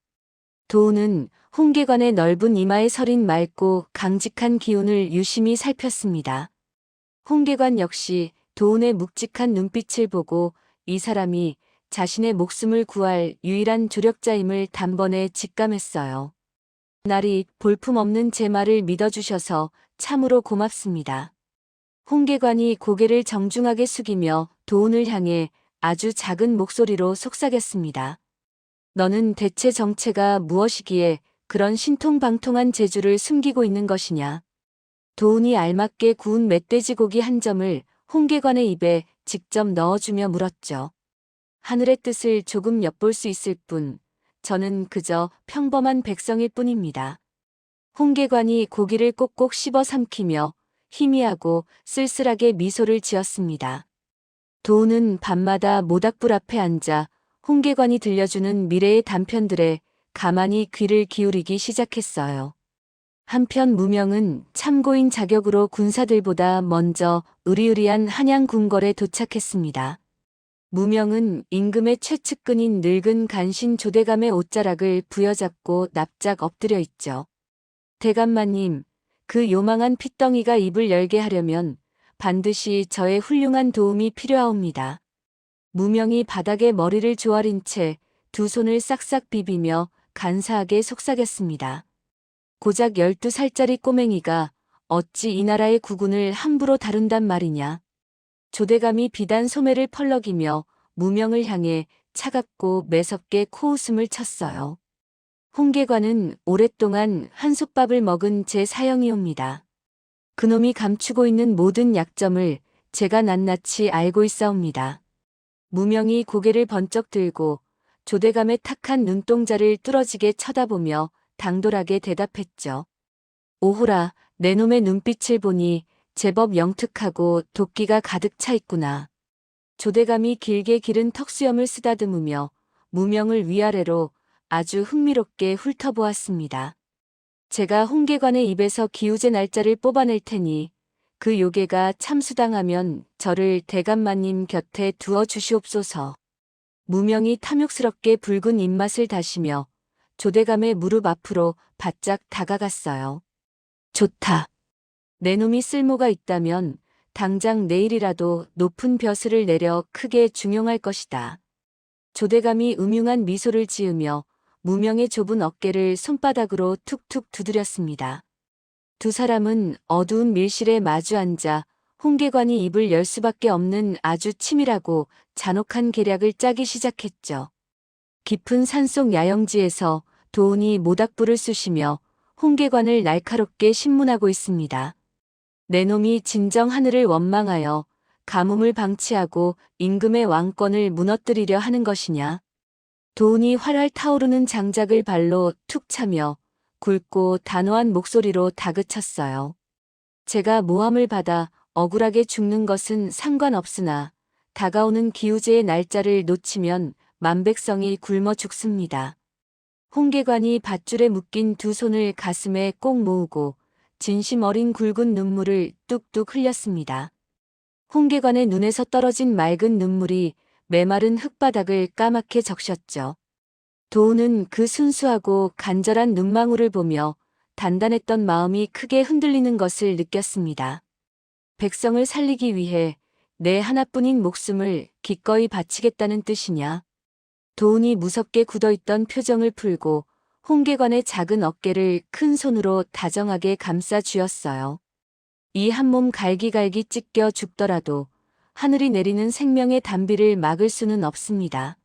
도운은 홍계관의 넓은 이마에 서린 맑고 강직한 기운을 유심히 살폈습니다. 홍계관 역시 도운의 묵직한 눈빛을 보고 이 사람이 자신의 목숨을 구할 유일한 조력자임을 단번에 직감했어요. 날이 볼품없는 제 말을 믿어주셔서 참으로 고맙습니다. 홍계관이 고개를 정중하게 숙이며 도운을 향해 아주 작은 목소리로 속삭였습니다. 너는 대체 정체가 무엇이기에 그런 신통방통한 재주를 숨기고 있는 것이냐. 도운이 알맞게 구운 멧돼지 고기 한 점을 홍계관의 입에 직접 넣어주며 물었죠. 하늘의 뜻을 조금 엿볼 수 있을 뿐 저는 그저 평범한 백성일 뿐입니다. 홍계관이 고기를 꼭꼭 씹어 삼키며 희미하고 쓸쓸하게 미소를 지었습니다. 도운은 밤마다 모닥불 앞에 앉아 홍계관이 들려주는 미래의 단편들에 가만히 귀를 기울이기 시작했어요. 한편 무명은 참고인 자격으로 군사들보다 먼저 으리으리한 한양 궁궐에 도착했습니다. 무명은 임금의 최측근인 늙은 간신 조대감의 옷자락을 부여잡고 납작 엎드려 있죠. 대감마님, 그 요망한 핏덩이가 입을 열게 하려면 반드시 저의 훌륭한 도움이 필요하옵니다. 무명이 바닥에 머리를 조아린 채 두 손을 싹싹 비비며 간사하게 속삭였습니다. 고작 12살짜리 꼬맹이가 어찌 이 나라의 국운을 함부로 다룬단 말이냐. 조대감이 비단 소매를 펄럭이며 무명을 향해 차갑고 매섭게 코웃음을 쳤어요. 홍계관은 오랫동안 한솥밥을 먹은 제 사형이옵니다. 그놈이 감추고 있는 모든 약점을 제가 낱낱이 알고 있사옵니다. 무명이 고개를 번쩍 들고 조대감의 탁한 눈동자를 뚫어지게 쳐다보며 당돌하게 대답했죠. 오호라, 내 놈의 눈빛을 보니 제법 영특하고 도끼가 가득 차 있구나. 조대감이 길게 기른 턱수염을 쓰다듬으며 무명을 위아래로 아주 흥미롭게 훑어보았습니다. 제가 홍계관의 입에서 기우제 날짜를 뽑아낼 테니 그 요괴가 참수당하면 저를 대감마님 곁에 두어 주시옵소서. 무명이 탐욕스럽게 붉은 입맛을 다시며 조대감의 무릎 앞으로 바짝 다가갔어요. 좋다. 내 놈이 쓸모가 있다면 당장 내일이라도 높은 벼슬을 내려 크게 중용할 것이다. 조대감이 음흉한 미소를 지으며 무명의 좁은 어깨를 손바닥으로 툭툭 두드렸습니다. 두 사람은 어두운 밀실에 마주 앉아 홍계관이 입을 열 수밖에 없는 아주 치밀하고 잔혹한 계략을 짜기 시작했죠. 깊은 산속 야영지에서 도운이 모닥불을 쑤시며 홍계관을 날카롭게 신문하고 있습니다. 내 놈이 진정 하늘을 원망하여 가뭄을 방치하고 임금의 왕권을 무너뜨리려 하는 것이냐. 도운이 활활 타오르는 장작을 발로 툭 차며 굵고 단호한 목소리로 다그쳤어요. 제가 모함을 받아 억울하게 죽는 것은 상관없으나 다가오는 기우제의 날짜를 놓치면 만백성이 굶어 죽습니다. 홍계관이 밧줄에 묶인 두 손을 가슴에 꼭 모으고 진심 어린 굵은 눈물을 뚝뚝 흘렸습니다. 홍계관의 눈에서 떨어진 맑은 눈물이 메마른 흙바닥을 까맣게 적셨죠. 도우는 그 순수하고 간절한 눈망울을 보며 단단했던 마음이 크게 흔들리는 것을 느꼈습니다. 백성을 살리기 위해 내 하나뿐인 목숨을 기꺼이 바치겠다는 뜻이냐? 도운이 무섭게 굳어있던 표정을 풀고 홍계관의 작은 어깨를 큰 손으로 다정하게 감싸 쥐었어요. 이 한 몸 갈기갈기 찢겨 죽더라도 하늘이 내리는 생명의 단비를 막을 수는 없습니다.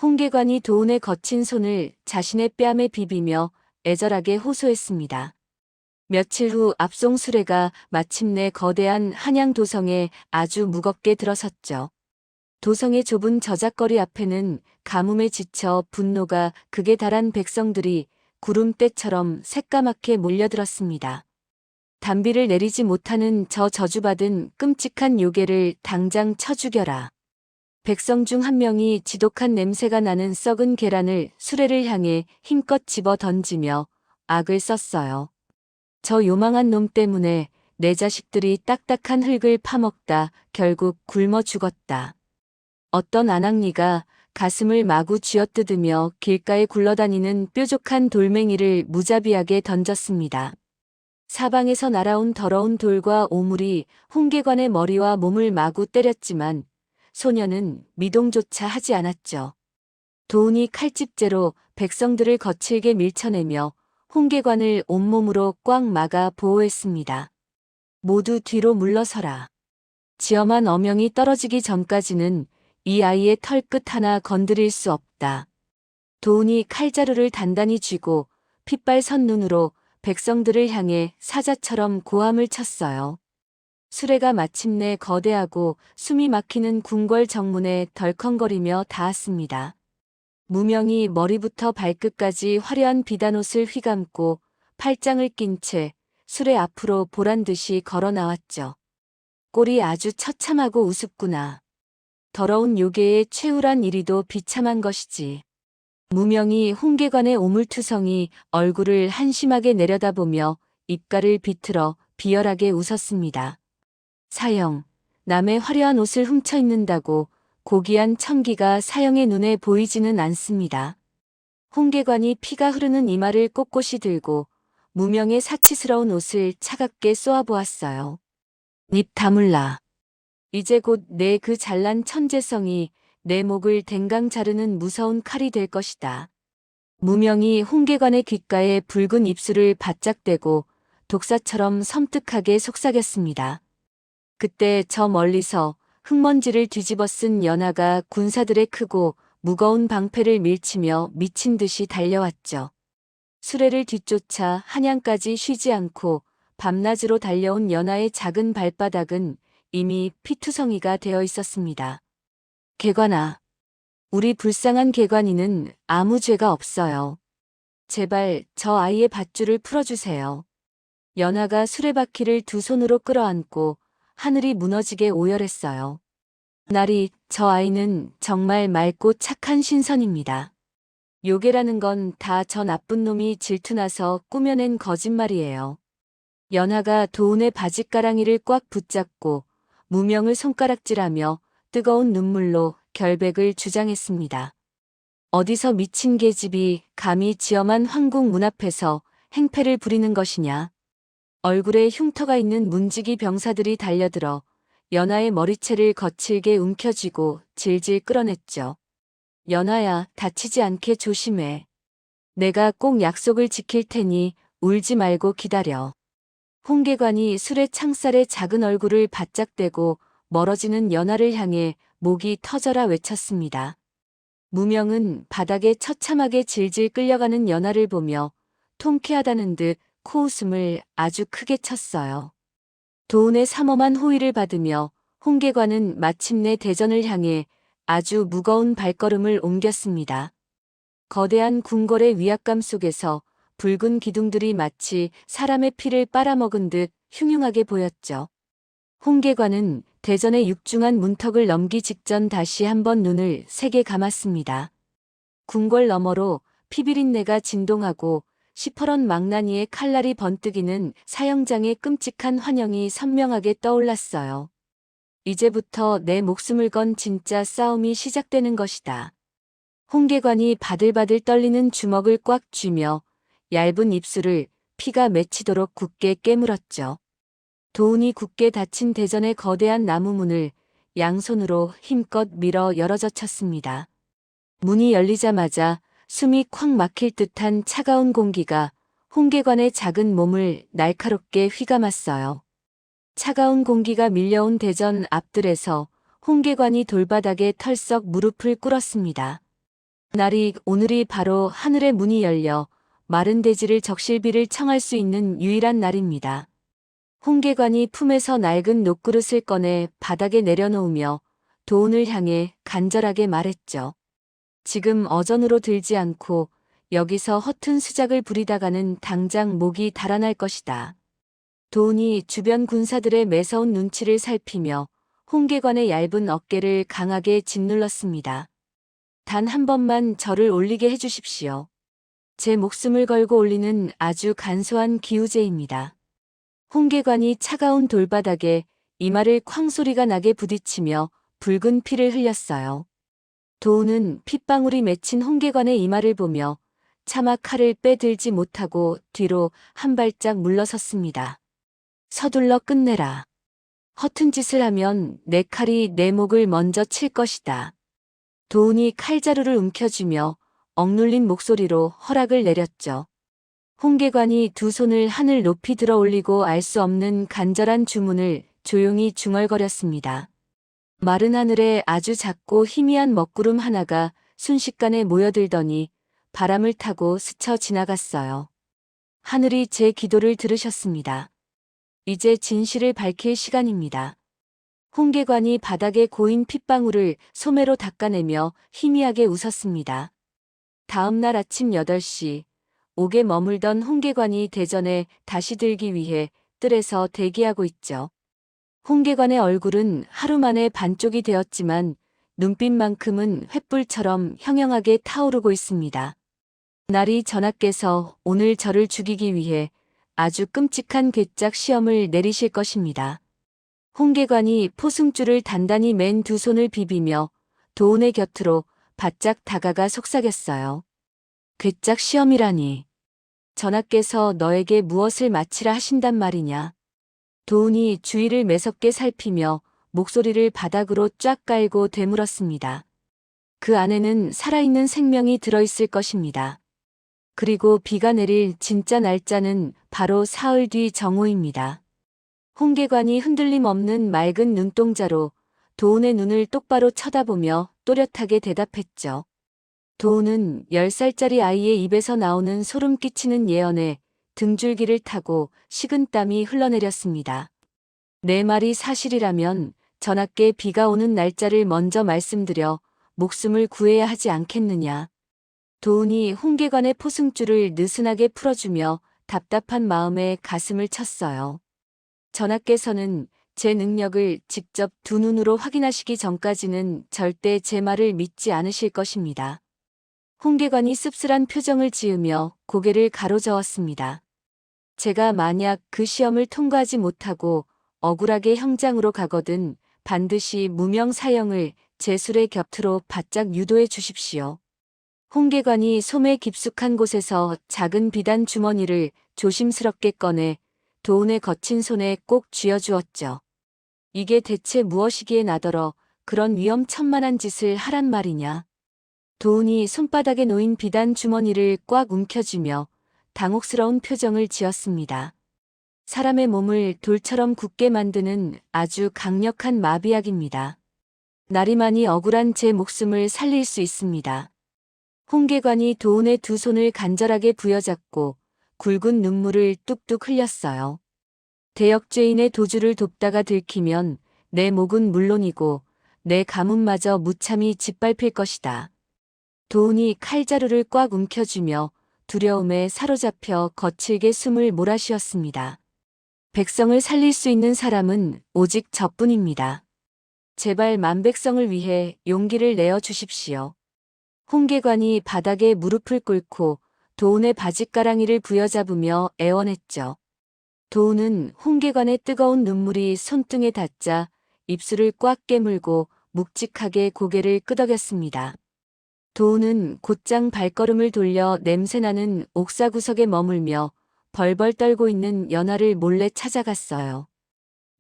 홍계관이 도운의 거친 손을 자신의 뺨에 비비며 애절하게 호소했습니다. 며칠 후 압송 수레가 마침내 거대한 한양 도성에 아주 무겁게 들어섰죠. 도성의 좁은 저작거리 앞에는 가뭄에 지쳐 분노가 극에 달한 백성들이 구름대처럼 새까맣게 몰려들었습니다. 단비를 내리지 못하는 저 저주받은 끔찍한 요괴를 당장 쳐 죽여라. 백성 중 한 명이 지독한 냄새가 나는 썩은 계란을 수레를 향해 힘껏 집어 던지며 악을 썼어요. 저 요망한 놈 때문에 내 자식들이 딱딱한 흙을 파먹다 결국 굶어 죽었다. 어떤 아낙니가 가슴을 마구 쥐어뜯으며 길가에 굴러다니는 뾰족한 돌멩이를 무자비하게 던졌습니다. 사방에서 날아온 더러운 돌과 오물이 홍계관의 머리와 몸을 마구 때렸지만 소녀는 미동조차 하지 않았죠. 도운이 칼집제로 백성들을 거칠게 밀쳐내며 홍계관을 온몸으로 꽉 막아 보호했습니다. 모두 뒤로 물러서라. 지엄한 어명이 떨어지기 전까지는 이 아이의 털끝 하나 건드릴 수 없다. 도운이 칼자루를 단단히 쥐고 핏발선 눈으로 백성들을 향해 사자처럼 고함을 쳤어요. 수레가 마침내 거대하고 숨이 막히는 궁궐 정문에 덜컹거리며 닿았습니다. 무명이 머리부터 발끝까지 화려한 비단옷을 휘감고 팔짱을 낀 채 수레 앞으로 보란듯이 걸어 나왔죠. 꼴이 아주 처참하고 우습구나. 더러운 요괴의 최후란 이리도 비참한 것이지. 무명이 홍계관의 오물투성이 얼굴을 한심하게 내려다보며 입가를 비틀어 비열하게 웃었습니다. 사형, 남의 화려한 옷을 훔쳐 입는다고 고귀한 청기가 사형의 눈에 보이지는 않습니다. 홍계관이 피가 흐르는 이마를 꼿꼿이 들고 무명의 사치스러운 옷을 차갑게 쏘아보았어요. 입 다물라. 이제 곧 내 그 잘난 천재성이 내 목을 댕강 자르는 무서운 칼이 될 것이다. 무명이 홍계관의 귓가에 붉은 입술을 바짝 대고 독사처럼 섬뜩하게 속삭였습니다. 그때 저 멀리서 흙먼지를 뒤집어 쓴 연하가 군사들의 크고 무거운 방패를 밀치며 미친 듯이 달려왔죠. 수레를 뒤쫓아 한양까지 쉬지 않고 밤낮으로 달려온 연하의 작은 발바닥은 이미 피투성이가 되어 있었습니다. 계관아, 우리 불쌍한 계관이는 아무 죄가 없어요. 제발 저 아이의 밧줄을 풀어주세요. 연하가 수레바퀴를 두 손으로 끌어안고 하늘이 무너지게 오열했어요. 나리, 저 아이는 정말 맑고 착한 신선입니다. 요괴라는 건 다 저 나쁜 놈이 질투나서 꾸며낸 거짓말이에요. 연하가 도운의 바짓가랑이를 꽉 붙잡고 무명을 손가락질하며 뜨거운 눈물로 결백을 주장했습니다. 어디서 미친 계집이 감히 지엄한 황궁 문 앞에서 행패를 부리는 것이냐. 얼굴에 흉터가 있는 문지기 병사들이 달려들어 연하의 머리채를 거칠게 움켜쥐고 질질 끌어냈죠. 연하야, 다치지 않게 조심해. 내가 꼭 약속을 지킬 테니 울지 말고 기다려. 홍계관이 술의 창살에 작은 얼굴을 바짝 대고 멀어지는 연하를 향해 목이 터져라 외쳤습니다. 무명은 바닥에 처참하게 질질 끌려가는 연하를 보며 통쾌하다는 듯 코웃음을 아주 크게 쳤어요. 도운의 삼엄한 호의를 받으며 홍계관은 마침내 대전을 향해 아주 무거운 발걸음을 옮겼습니다. 거대한 궁궐의 위압감 속에서 붉은 기둥들이 마치 사람의 피를 빨아먹은 듯 흉흉하게 보였죠. 홍계관은 대전의 육중한 문턱을 넘기 직전 다시 한번 눈을 세게 감았습니다. 궁궐 너머로 피비린내가 진동하고 시퍼런 망나니의 칼날이 번뜩이는 사형장의 끔찍한 환영이 선명하게 떠올랐어요. 이제부터 내 목숨을 건 진짜 싸움이 시작되는 것이다. 홍계관이 바들바들 떨리는 주먹을 꽉 쥐며 얇은 입술을 피가 맺히도록 굳게 깨물었죠. 도운이 굳게 닫힌 대전의 거대한 나무문을 양손으로 힘껏 밀어 열어젖혔습니다. 문이 열리자마자 숨이 콱 막힐 듯한 차가운 공기가 홍계관의 작은 몸을 날카롭게 휘감았어요. 차가운 공기가 밀려온 대전 앞들에서 홍계관이 돌바닥에 털썩 무릎을 꿇었습니다. 오늘이 바로 하늘의 문이 열려 마른 대지를 적실비를 청할 수 있는 유일한 날입니다. 홍계관이 품에서 낡은 녹그릇을 꺼내 바닥에 내려놓으며 도운을 향해 간절하게 말했죠. 지금 어전으로 들지 않고 여기서 허튼 수작을 부리다가는 당장 목이 달아날 것이다. 도운이 주변 군사들의 매서운 눈치를 살피며 홍계관의 얇은 어깨를 강하게 짓눌렀습니다. 단 한 번만 저를 올리게 해주십시오. 제 목숨을 걸고 올리는 아주 간소한 기우제입니다. 홍계관이 차가운 돌바닥에 이마를 쾅 소리가 나게 부딪히며 붉은 피를 흘렸어요. 도운은 핏방울이 맺힌 홍계관의 이마를 보며 차마 칼을 빼들지 못하고 뒤로 한 발짝 물러섰습니다. 서둘러 끝내라. 허튼 짓을 하면 내 칼이 내 목을 먼저 칠 것이다. 도운이 칼자루를 움켜쥐며 억눌린 목소리로 허락을 내렸죠. 홍계관이 두 손을 하늘 높이 들어 올리고 알 수 없는 간절한 주문을 조용히 중얼거렸습니다. 마른 하늘에 아주 작고 희미한 먹구름 하나가 순식간에 모여들더니 바람을 타고 스쳐 지나갔어요. 하늘이 제 기도를 들으셨습니다. 이제 진실을 밝힐 시간입니다. 홍계관이 바닥에 고인 핏방울을 소매로 닦아내며 희미하게 웃었습니다. 다음 날 아침 8시, 옥에 머물던 홍계관이 대전에 다시 들기 위해 뜰에서 대기하고 있죠. 홍계관의 얼굴은 하루 만에 반쪽이 되었지만 눈빛만큼은 횃불처럼 형형하게 타오르고 있습니다. 날이 전하께서 오늘 저를 죽이기 위해 아주 끔찍한 괴짝 시험을 내리실 것입니다. 홍계관이 포승줄을 단단히 맨 두 손을 비비며 도운의 곁으로 바짝 다가가 속삭였어요. 괴짝 시험이라니. 전하께서 너에게 무엇을 마치라 하신단 말이냐. 도운이 주위를 매섭게 살피며 목소리를 바닥으로 쫙 깔고 되물었습니다. 그 안에는 살아있는 생명이 들어있을 것입니다. 그리고 비가 내릴 진짜 날짜는 바로 사흘 뒤 정오입니다. 홍계관이 흔들림 없는 맑은 눈동자로 도운의 눈을 똑바로 쳐다보며 또렷하게 대답했죠. 도운은 10살짜리 아이의 입에서 나오는 소름 끼치는 예언에 등줄기를 타고 식은땀이 흘러내렸습니다. 내 말이 사실이라면 전하께 비가 오는 날짜를 먼저 말씀드려 목숨을 구해야 하지 않겠느냐. 도운이 홍계관의 포승줄을 느슨하게 풀어주며 답답한 마음에 가슴을 쳤어요. 전하께서는 제 능력을 직접 두 눈으로 확인하시기 전까지는 절대 제 말을 믿지 않으실 것입니다. 홍계관이 씁쓸한 표정을 지으며 고개를 가로저었습니다. 제가 만약 그 시험을 통과하지 못하고 억울하게 형장으로 가거든 반드시 무명 사형을 제 술의 곁으로 바짝 유도해 주십시오. 홍계관이 소매 깊숙한 곳에서 작은 비단 주머니를 조심스럽게 꺼내 도운의 거친 손에 꼭 쥐어주었죠. 이게 대체 무엇이기에 나더러 그런 위험천만한 짓을 하란 말이냐. 도훈이 손바닥에 놓인 비단 주머니를 꽉 움켜쥐며 당혹스러운 표정을 지었습니다. 사람의 몸을 돌처럼 굳게 만드는 아주 강력한 마비약입니다. 나리만이 억울한 제 목숨을 살릴 수 있습니다. 홍계관이 도훈의 두 손을 간절하게 부여잡고 굵은 눈물을 뚝뚝 흘렸어요. 대역죄인의 도주를 돕다가 들키면 내 목은 물론이고 내 가문마저 무참히 짓밟힐 것이다. 도훈이 칼자루를 꽉 움켜쥐며 두려움에 사로잡혀 거칠게 숨을 몰아쉬었습니다. 백성을 살릴 수 있는 사람은 오직 저뿐입니다. 제발 만백성을 위해 용기를 내어 주십시오. 홍계관이 바닥에 무릎을 꿇고 도훈의 바짓가랑이를 부여잡으며 애원했죠. 도훈은 홍계관의 뜨거운 눈물이 손등에 닿자 입술을 꽉 깨물고 묵직하게 고개를 끄덕였습니다. 도훈은 곧장 발걸음을 돌려 냄새나는 옥사구석에 머물며 벌벌 떨고 있는 연하를 몰래 찾아갔어요.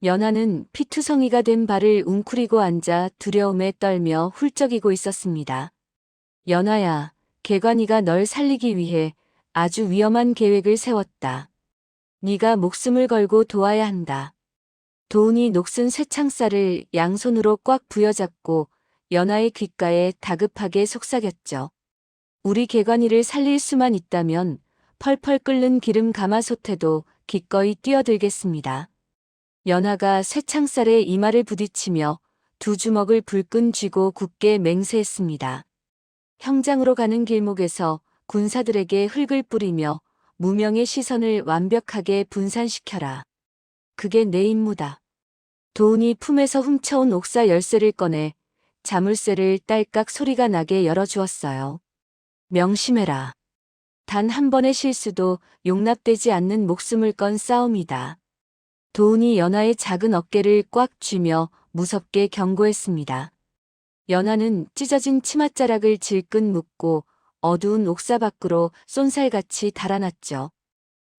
연하는 피투성이가 된 발을 웅크리고 앉아 두려움에 떨며 훌쩍이고 있었습니다. 연하야, 계관이가 널 살리기 위해 아주 위험한 계획을 세웠다. 네가 목숨을 걸고 도와야 한다. 도훈이 녹슨 쇠창살을 양손으로 꽉 부여잡고 연하의 귓가에 다급하게 속삭였죠. 우리 계관이를 살릴 수만 있다면 펄펄 끓는 기름 가마솥에도 기꺼이 뛰어들겠습니다. 연하가 쇠창살에 이마를 부딪히며 두 주먹을 불끈 쥐고 굳게 맹세했습니다. 형장으로 가는 길목에서 군사들에게 흙을 뿌리며 무명의 시선을 완벽하게 분산시켜라. 그게 내 임무다. 도훈이 품에서 훔쳐온 옥사 열쇠를 꺼내 자물쇠를 딸깍 소리가 나게 열어주었어요. 명심해라. 단 한 번의 실수도 용납되지 않는 목숨을 건 싸움이다. 도훈이 연하의 작은 어깨를 꽉 쥐며 무섭게 경고했습니다. 연하는 찢어진 치맛자락을 질끈 묶고 어두운 옥사 밖으로 쏜살같이 달아났죠.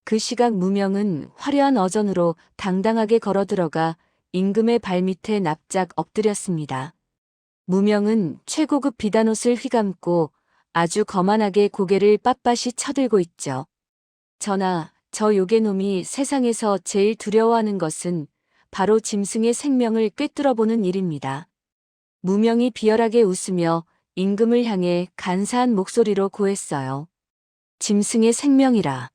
그 시각 무명은 화려한 어전으로 당당하게 걸어들어가 임금의 발밑에 납작 엎드렸습니다. 무명은 최고급 비단옷을 휘감고 아주 거만하게 고개를 빳빳이 쳐들고 있죠. 전하, 저 요괴놈이 세상에서 제일 두려워하는 것은 바로 짐승의 생명을 꿰뚫어보는 일입니다. 무명이 비열하게 웃으며 임금을 향해 간사한 목소리로 고했어요. 짐승의 생명이라.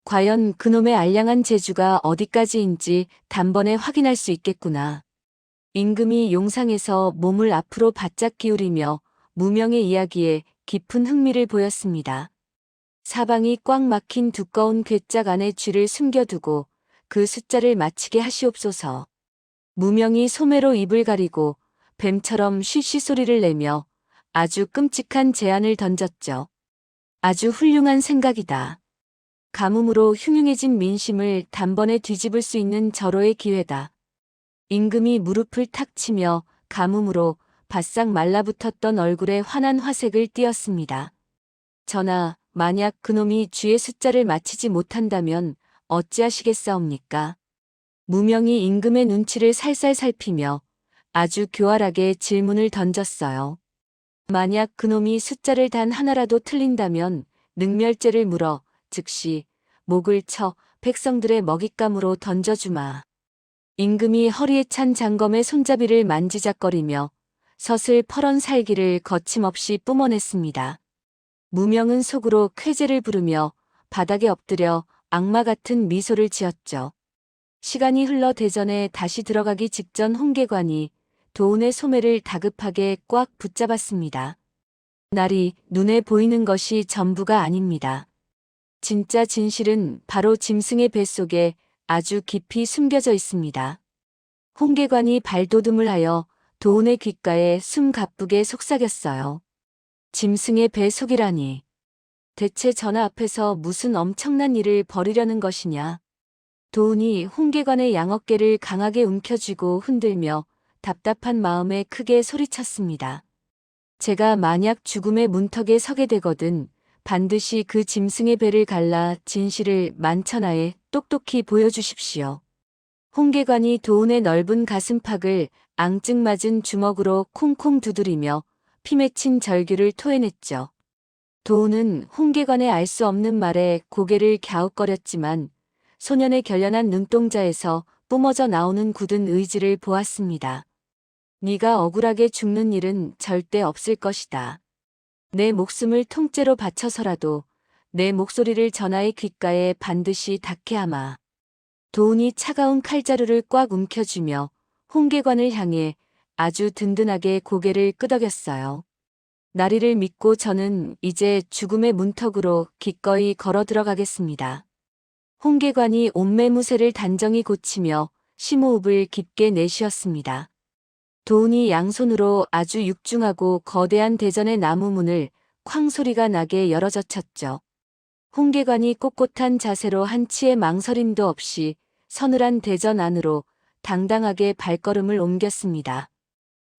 과연 그놈의 알량한 재주가 어디까지인지 단번에 확인할 수 있겠구나. 임금이 용상에서 몸을 앞으로 바짝 기울이며 무명의 이야기에 깊은 흥미를 보였습니다. 사방이 꽉 막힌 두꺼운 괴짝 안에 쥐를 숨겨두고 그 숫자를 맞히게 하시옵소서. 무명이 소매로 입을 가리고 뱀처럼 쉬쉬 소리를 내며 아주 끔찍한 제안을 던졌죠. 아주 훌륭한 생각이다. 가뭄으로 흉흉해진 민심을 단번에 뒤집을 수 있는 절호의 기회다. 임금이 무릎을 탁 치며 가뭄으로 바싹 말라붙었던 얼굴에 환한 화색을 띠었습니다. 전하, 만약 그놈이 쥐의 숫자를 맞히지 못한다면 어찌하시겠사옵니까? 무명이 임금의 눈치를 살살 살피며 아주 교활하게 질문을 던졌어요. 만약 그놈이 숫자를 단 하나라도 틀린다면 능멸죄를 물어 즉시 목을 쳐 백성들의 먹잇감으로 던져주마. 임금이 허리에 찬 장검의 손잡이를 만지작거리며 서슬 퍼런 살기를 거침없이 뿜어냈습니다. 무명은 속으로 쾌재를 부르며 바닥에 엎드려 악마 같은 미소를 지었죠. 시간이 흘러 대전에 다시 들어가기 직전 홍계관이 도훈의 소매를 다급하게 꽉 붙잡았습니다. 날이 눈에 보이는 것이 전부가 아닙니다. 진짜 진실은 바로 짐승의 뱃속에 아주 깊이 숨겨져 있습니다. 홍계관이 발돋움을 하여 도훈의 귓가에 숨 가쁘게 속삭였어요. 짐승의 뱃속이라니. 대체 전하 앞에서 무슨 엄청난 일을 벌이려는 것이냐. 도훈이 홍계관의 양어깨를 강하게 움켜쥐고 흔들며 답답한 마음에 크게 소리쳤습니다. 제가 만약 죽음의 문턱에 서게 되거든 반드시 그 짐승의 배를 갈라 진실을 만천하에 똑똑히 보여주십시오. 홍계관이 도훈의 넓은 가슴팍을 앙증맞은 주먹으로 콩콩 두드리며 피 맺힌 절규를 토해냈죠. 도우는 홍계관의 알 수 없는 말에 고개를 갸웃거렸지만 소년의 결연한 눈동자에서 뿜어져 나오는 굳은 의지를 보았습니다. 네가 억울하게 죽는 일은 절대 없을 것이다. 내 목숨을 통째로 바쳐서라도 내 목소리를 전하의 귓가에 반드시 닿게 하마. 도운이 차가운 칼자루를 꽉 움켜쥐며 홍계관을 향해 아주 든든하게 고개를 끄덕였어요. 나리를 믿고 저는 이제 죽음의 문턱으로 기꺼이 걸어 들어가겠습니다. 홍계관이 옷매무새를 단정히 고치며 심호흡을 깊게 내쉬었습니다. 도운이 양손으로 아주 육중하고 거대한 대전의 나무 문을 쾅 소리가 나게 열어젖혔죠. 홍계관이 꼿꼿한 자세로 한치의 망설임도 없이 서늘한 대전 안으로 당당하게 발걸음을 옮겼습니다.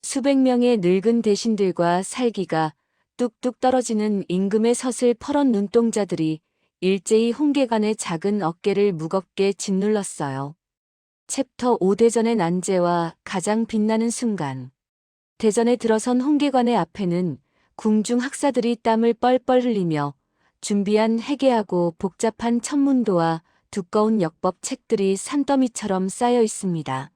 수백 명의 늙은 대신들과 살기가 뚝뚝 떨어지는 임금의 섯을 퍼런 눈동자들이 일제히 홍계관의 작은 어깨를 무겁게 짓눌렀어요. 챕터 5 대전의 난제와 가장 빛나는 순간. 대전에 들어선 홍계관의 앞에는 궁중 학사들이 땀을 뻘뻘 흘리며 준비한 해괴하고 복잡한 천문도와 두꺼운 역법 책들이 산더미처럼 쌓여 있습니다.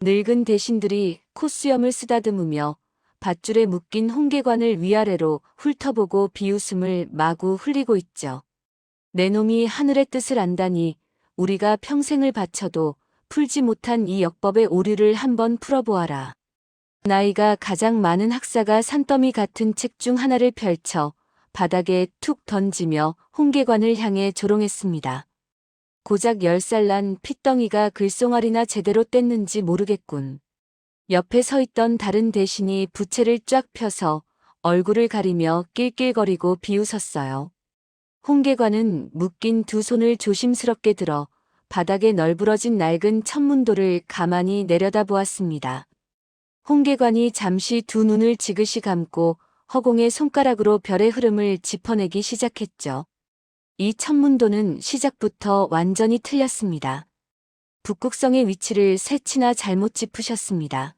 늙은 대신들이 콧수염을 쓰다듬으며 밧줄에 묶인 홍계관을 위아래로 훑어보고 비웃음을 마구 흘리고 있죠. 내 놈이 하늘의 뜻을 안다니 우리가 평생을 바쳐도 풀지 못한 이 역법의 오류를 한번 풀어보아라. 나이가 가장 많은 학사가 산더미 같은 책 중 하나를 펼쳐 바닥에 툭 던지며 홍계관을 향해 조롱했습니다. 고작 10살 난 핏덩이가 글송알이나 제대로 뗐는지 모르겠군. 옆에 서 있던 다른 대신이 부채를 쫙 펴서 얼굴을 가리며 낄낄거리고 비웃었어요. 홍계관은 묶인 두 손을 조심스럽게 들어 바닥에 널브러진 낡은 천문도를 가만히 내려다보았습니다. 홍계관이 잠시 두 눈을 지그시 감고 허공의 손가락으로 별의 흐름을 짚어내기 시작했죠. 이 천문도는 시작부터 완전히 틀렸습니다. 북극성의 위치를 새치나 잘못 짚으셨습니다.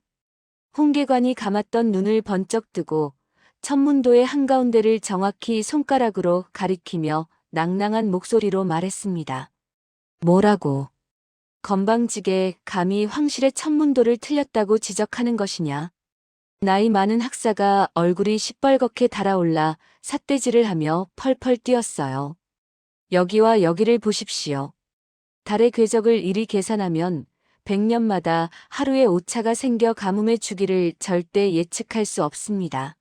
홍계관이 감았던 눈을 번쩍 뜨고 천문도의 한가운데를 정확히 손가락으로 가리키며 낭낭한 목소리로 말했습니다. 뭐라고? 건방지게 감히 황실의 천문도를 틀렸다고 지적하는 것이냐? 나이 많은 학사가 얼굴이 시뻘겋게 달아올라 삿대질을 하며 펄펄 뛰었어요. 여기와 여기를 보십시오. 달의 궤적을 이리 계산하면 100년마다 하루에 오차가 생겨 가뭄의 주기를 절대 예측할 수 없습니다.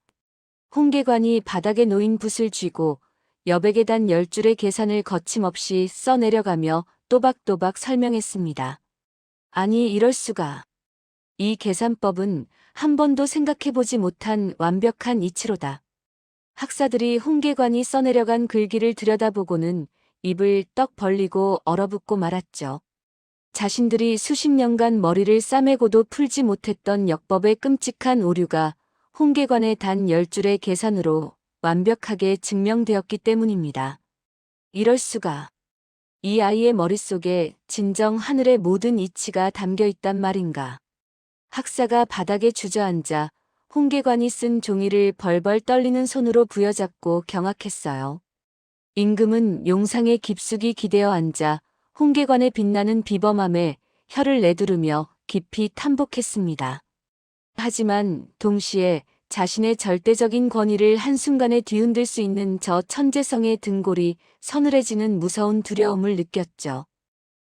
홍계관이 바닥에 놓인 붓을 쥐고 여백에 단 10줄의 계산을 거침없이 써내려가며 또박또박 설명했습니다. 아니 이럴 수가. 이 계산법은 한 번도 생각해보지 못한 완벽한 이치로다. 학사들이 홍계관이 써내려간 글귀를 들여다보고는 입을 떡 벌리고 얼어붙고 말았죠. 자신들이 수십 년간 머리를 싸매고도 풀지 못했던 역법의 끔찍한 오류가 홍계관의 단 10줄의 계산으로 완벽하게 증명되었기 때문입니다. 이럴 수가. 이 아이의 머릿속에 진정 하늘의 모든 이치가 담겨 있단 말인가. 학사가 바닥에 주저앉아 홍계관이 쓴 종이를 벌벌 떨리는 손으로 부여잡고 경악했어요. 임금은 용상에 깊숙이 기대어 앉아 홍계관의 빛나는 비범함에 혀를 내두르며 깊이 탐복했습니다. 하지만 동시에 자신의 절대적인 권위를 한순간에 뒤흔들 수 있는 저 천재성의 등골이 서늘해지는 무서운 두려움을 느꼈죠.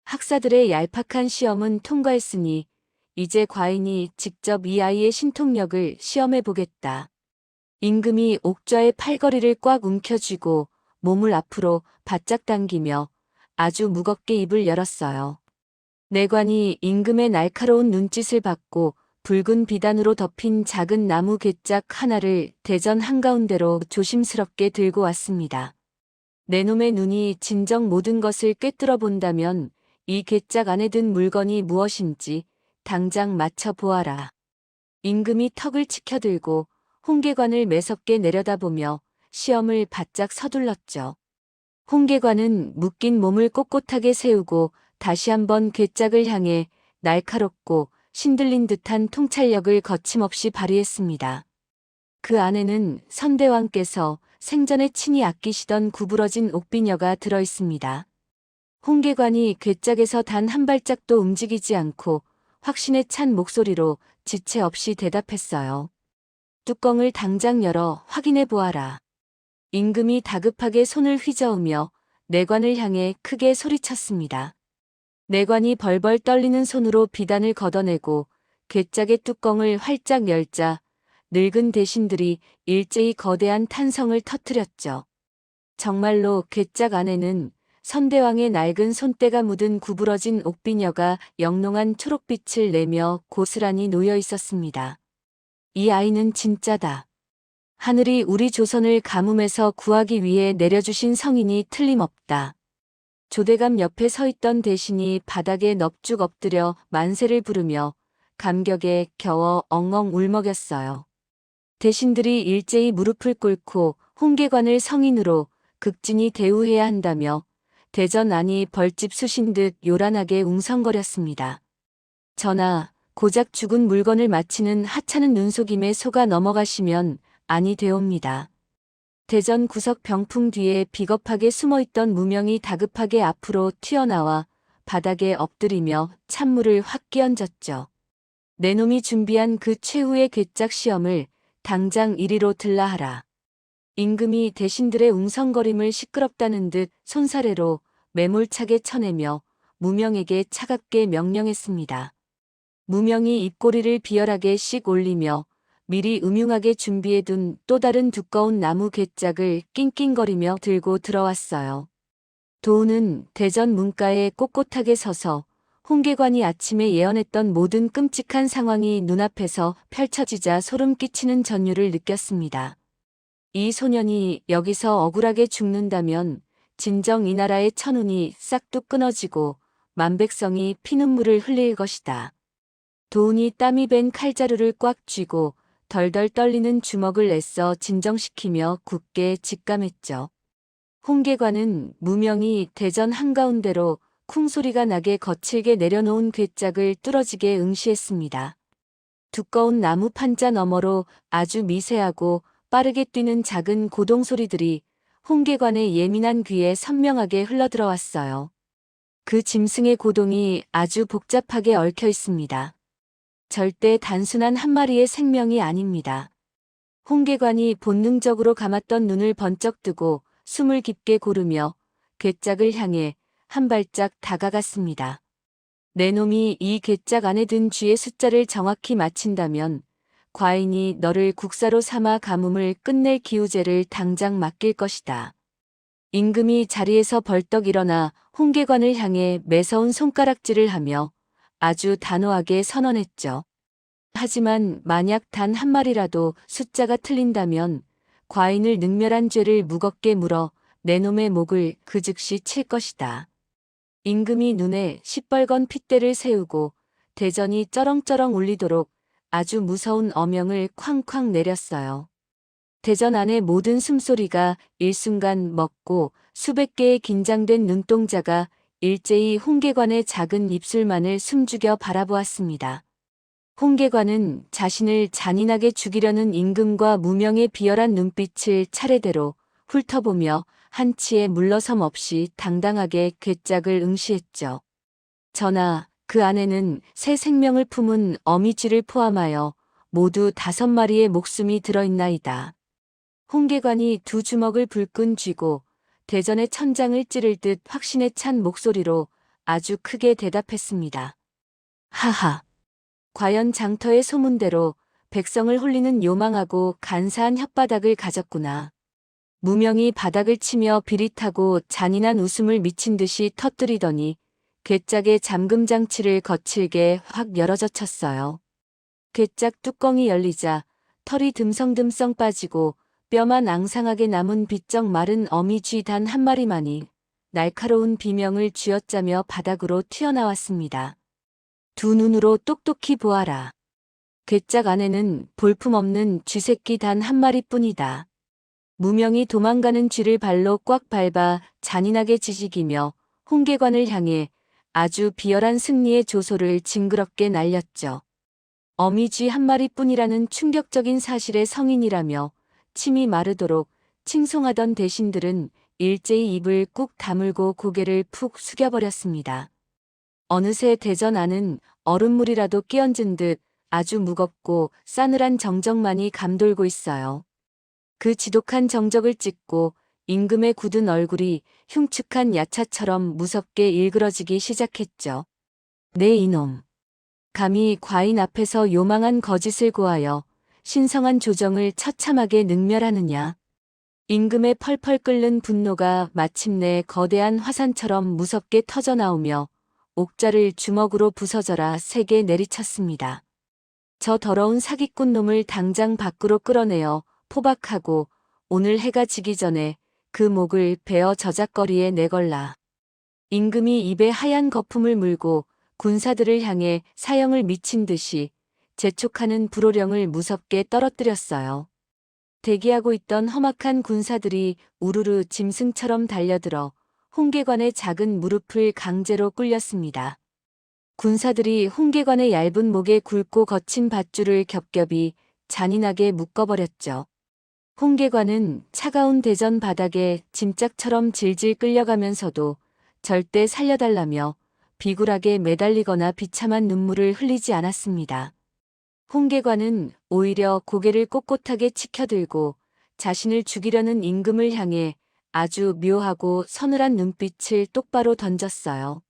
학사들의 얄팍한 시험은 통과했으니 이제 과인이 직접 이 아이의 신통력을 시험해 보겠다. 임금이 옥좌의 팔걸이를 꽉 움켜쥐고 몸을 앞으로 바짝 당기며 아주 무겁게 입을 열었어요. 내관이 임금의 날카로운 눈짓을 받고 붉은 비단으로 덮인 작은 나무 괴짝 하나를 대전 한가운데로 조심스럽게 들고 왔습니다. 내 놈의 눈이 진정 모든 것을 꿰뚫어 본다면 이 괴짝 안에 든 물건이 무엇인지 당장 맞춰 보아라. 임금이 턱을 치켜들고 홍계관을 매섭게 내려다보며 시험을 바짝 서둘렀죠. 홍계관은 묶인 몸을 꼿꼿하게 세우고 다시 한번 괴짝을 향해 날카롭고 신들린 듯한 통찰력을 거침없이 발휘했습니다. 그 안에는 선대왕께서 생전에 친히 아끼시던 구부러진 옥비녀가 들어 있습니다. 홍계관이 괴짝에서 단 한 발짝도 움직이지 않고 확신에 찬 목소리로 지체 없이 대답했어요. 뚜껑을 당장 열어 확인해 보아라. 임금이 다급하게 손을 휘저으며 내관을 향해 크게 소리쳤습니다. 내관이 벌벌 떨리는 손으로 비단을 걷어내고 괴짝의 뚜껑을 활짝 열자 늙은 대신들이 일제히 거대한 탄성을 터뜨렸죠. 정말로 괴짝 안에는 선대왕의 낡은 손때가 묻은 구부러진 옥비녀가 영롱한 초록빛을 내며 고스란히 놓여 있었습니다. 이 아이는 진짜다. 하늘이 우리 조선을 가뭄에서 구하기 위해 내려주신 성인이 틀림없다. 조대감 옆에 서 있던 대신이 바닥에 넙죽 엎드려 만세를 부르며 감격에 겨워 엉엉 울먹였어요. 대신들이 일제히 무릎을 꿇고 홍계관을 성인으로 극진히 대우해야 한다며 대전 안이 벌집 쑤신 듯 요란하게 웅성거렸습니다. 전하, 고작 죽은 물건을 마치는 하찮은 눈속임에 속아 넘어가시면 아니 되옵니다. 대전 구석 병풍 뒤에 비겁하게 숨어있던 무명이 다급하게 앞으로 튀어나와 바닥에 엎드리며 찬물을 확 끼얹었죠. 내 놈이 준비한 그 최후의 괴짝 시험을 당장 이리로 들라하라. 임금이 대신들의 웅성거림을 시끄럽다는 듯 손사래로 매몰차게 쳐내며 무명에게 차갑게 명령했습니다. 무명이 입꼬리를 비열하게 씩 올리며 미리 음흉하게 준비해둔 또 다른 두꺼운 나무 괴짝을 낑낑거리며 들고 들어왔어요. 도우는 대전 문가에 꼿꼿하게 서서 홍계관이 아침에 예언했던 모든 끔찍한 상황이 눈앞에서 펼쳐지자 소름 끼치는 전율을 느꼈습니다. 이 소년이 여기서 억울하게 죽는다면 진정 이 나라의 천운이 싹둑 끊어지고 만백성이 피눈물을 흘릴 것이다. 도운이 땀이 밴 칼자루를 꽉 쥐고 덜덜 떨리는 주먹을 애써 진정시키며 굳게 직감했죠. 홍계관은 무명이 대전 한가운데로 쿵소리가 나게 거칠게 내려놓은 괴짝을 뚫어지게 응시했습니다. 두꺼운 나무 판자 너머로 아주 미세하고 빠르게 뛰는 작은 고동소리들이 홍계관의 예민한 귀에 선명하게 흘러들어왔어요. 그 짐승의 고동이 아주 복잡하게 얽혀 있습니다. 절대 단순한 한 마리의 생명이 아닙니다. 홍계관이 본능적으로 감았던 눈을 번쩍 뜨고 숨을 깊게 고르며 괴짝을 향해 한 발짝 다가갔습니다. 내 놈이 이 괴짝 안에 든 쥐의 숫자를 정확히 맞힌다면 과인이 너를 국사로 삼아 가뭄을 끝낼 기우제를 당장 맡길 것이다. 임금이 자리에서 벌떡 일어나 홍계관을 향해 매서운 손가락질을 하며 아주 단호하게 선언했죠. 하지만 만약 단 한 마리라도 숫자가 틀린다면 과인을 능멸한 죄를 무겁게 물어 내 놈의 목을 그 즉시 칠 것이다. 임금이 눈에 시뻘건 핏대를 세우고 대전이 쩌렁쩌렁 울리도록 아주 무서운 어명을 쾅쾅 내렸어요. 대전 안의 모든 숨소리가 일순간 멎고 수백 개의 긴장된 눈동자가 일제히 홍계관의 작은 입술만을 숨죽여 바라보았습니다. 홍계관은 자신을 잔인하게 죽이려는 임금과 무명의 비열한 눈빛을 차례대로 훑어보며 한치의 물러섬 없이 당당하게 괴짝을 응시했죠. 전하, 그 안에는 새 생명을 품은 어미쥐를 포함하여 모두 5마리의 목숨이 들어있나이다. 홍계관이 두 주먹을 불끈 쥐고 대전의 천장을 찌를 듯 확신에 찬 목소리로 아주 크게 대답했습니다. 하하. 과연 장터의 소문대로 백성을 홀리는 요망하고 간사한 혓바닥을 가졌구나. 무명이 바닥을 치며 비릿하고 잔인한 웃음을 미친 듯이 터뜨리더니 괴짝의 잠금장치를 거칠게 확 열어젖혔어요. 괴짝 뚜껑이 열리자 털이 듬성듬성 빠지고 뼈만 앙상하게 남은 비쩍 마른 어미쥐 단 한 마리만이 날카로운 비명을 쥐어짜며 바닥으로 튀어나왔습니다. 두 눈으로 똑똑히 보아라. 괴짝 안에는 볼품없는 쥐새끼 단 한 마리뿐이다. 무명이 도망가는 쥐를 발로 꽉 밟아 잔인하게 지지기며 홍계관을 향해 아주 비열한 승리의 조소를 징그럽게 날렸죠. 어미쥐 한 마리뿐이라는 충격적인 사실에 성인이라며 침이 마르도록 칭송하던 대신들은 일제히 입을 꾹 다물고 고개를 푹 숙여버렸습니다. 어느새 대전 안은 얼음물이라도 끼얹은 듯 아주 무겁고 싸늘한 정적만이 감돌고 있어요. 그 지독한 정적을 찢고 임금의 굳은 얼굴이 흉측한 야차처럼 무섭게 일그러지기 시작했죠. 네 이놈. 감히 과인 앞에서 요망한 거짓을 고하여 신성한 조정을 처참하게 능멸하느냐. 임금의 펄펄 끓는 분노가 마침내 거대한 화산처럼 무섭게 터져나오며 옥자를 주먹으로 부서져라 세게 내리쳤습니다. 저 더러운 사기꾼 놈을 당장 밖으로 끌어내어 포박하고 오늘 해가 지기 전에 그 목을 베어 저작거리에 내걸라. 임금이 입에 하얀 거품을 물고 군사들을 향해 사형을 미친 듯이 재촉하는 불호령을 무섭게 떨어뜨렸어요. 대기하고 있던 험악한 군사들이 우르르 짐승처럼 달려들어 홍계관의 작은 무릎을 강제로 꿇렸습니다. 군사들이 홍계관의 얇은 목에 굵고 거친 밧줄을 겹겹이 잔인하게 묶어버렸죠. 홍계관은 차가운 대전 바닥에 짐짝처럼 질질 끌려가면서도 절대 살려달라며 비굴하게 매달리거나 비참한 눈물을 흘리지 않았습니다. 홍계관은 오히려 고개를 꼿꼿하게 치켜들고 자신을 죽이려는 임금을 향해 아주 묘하고 서늘한 눈빛을 똑바로 던졌어요.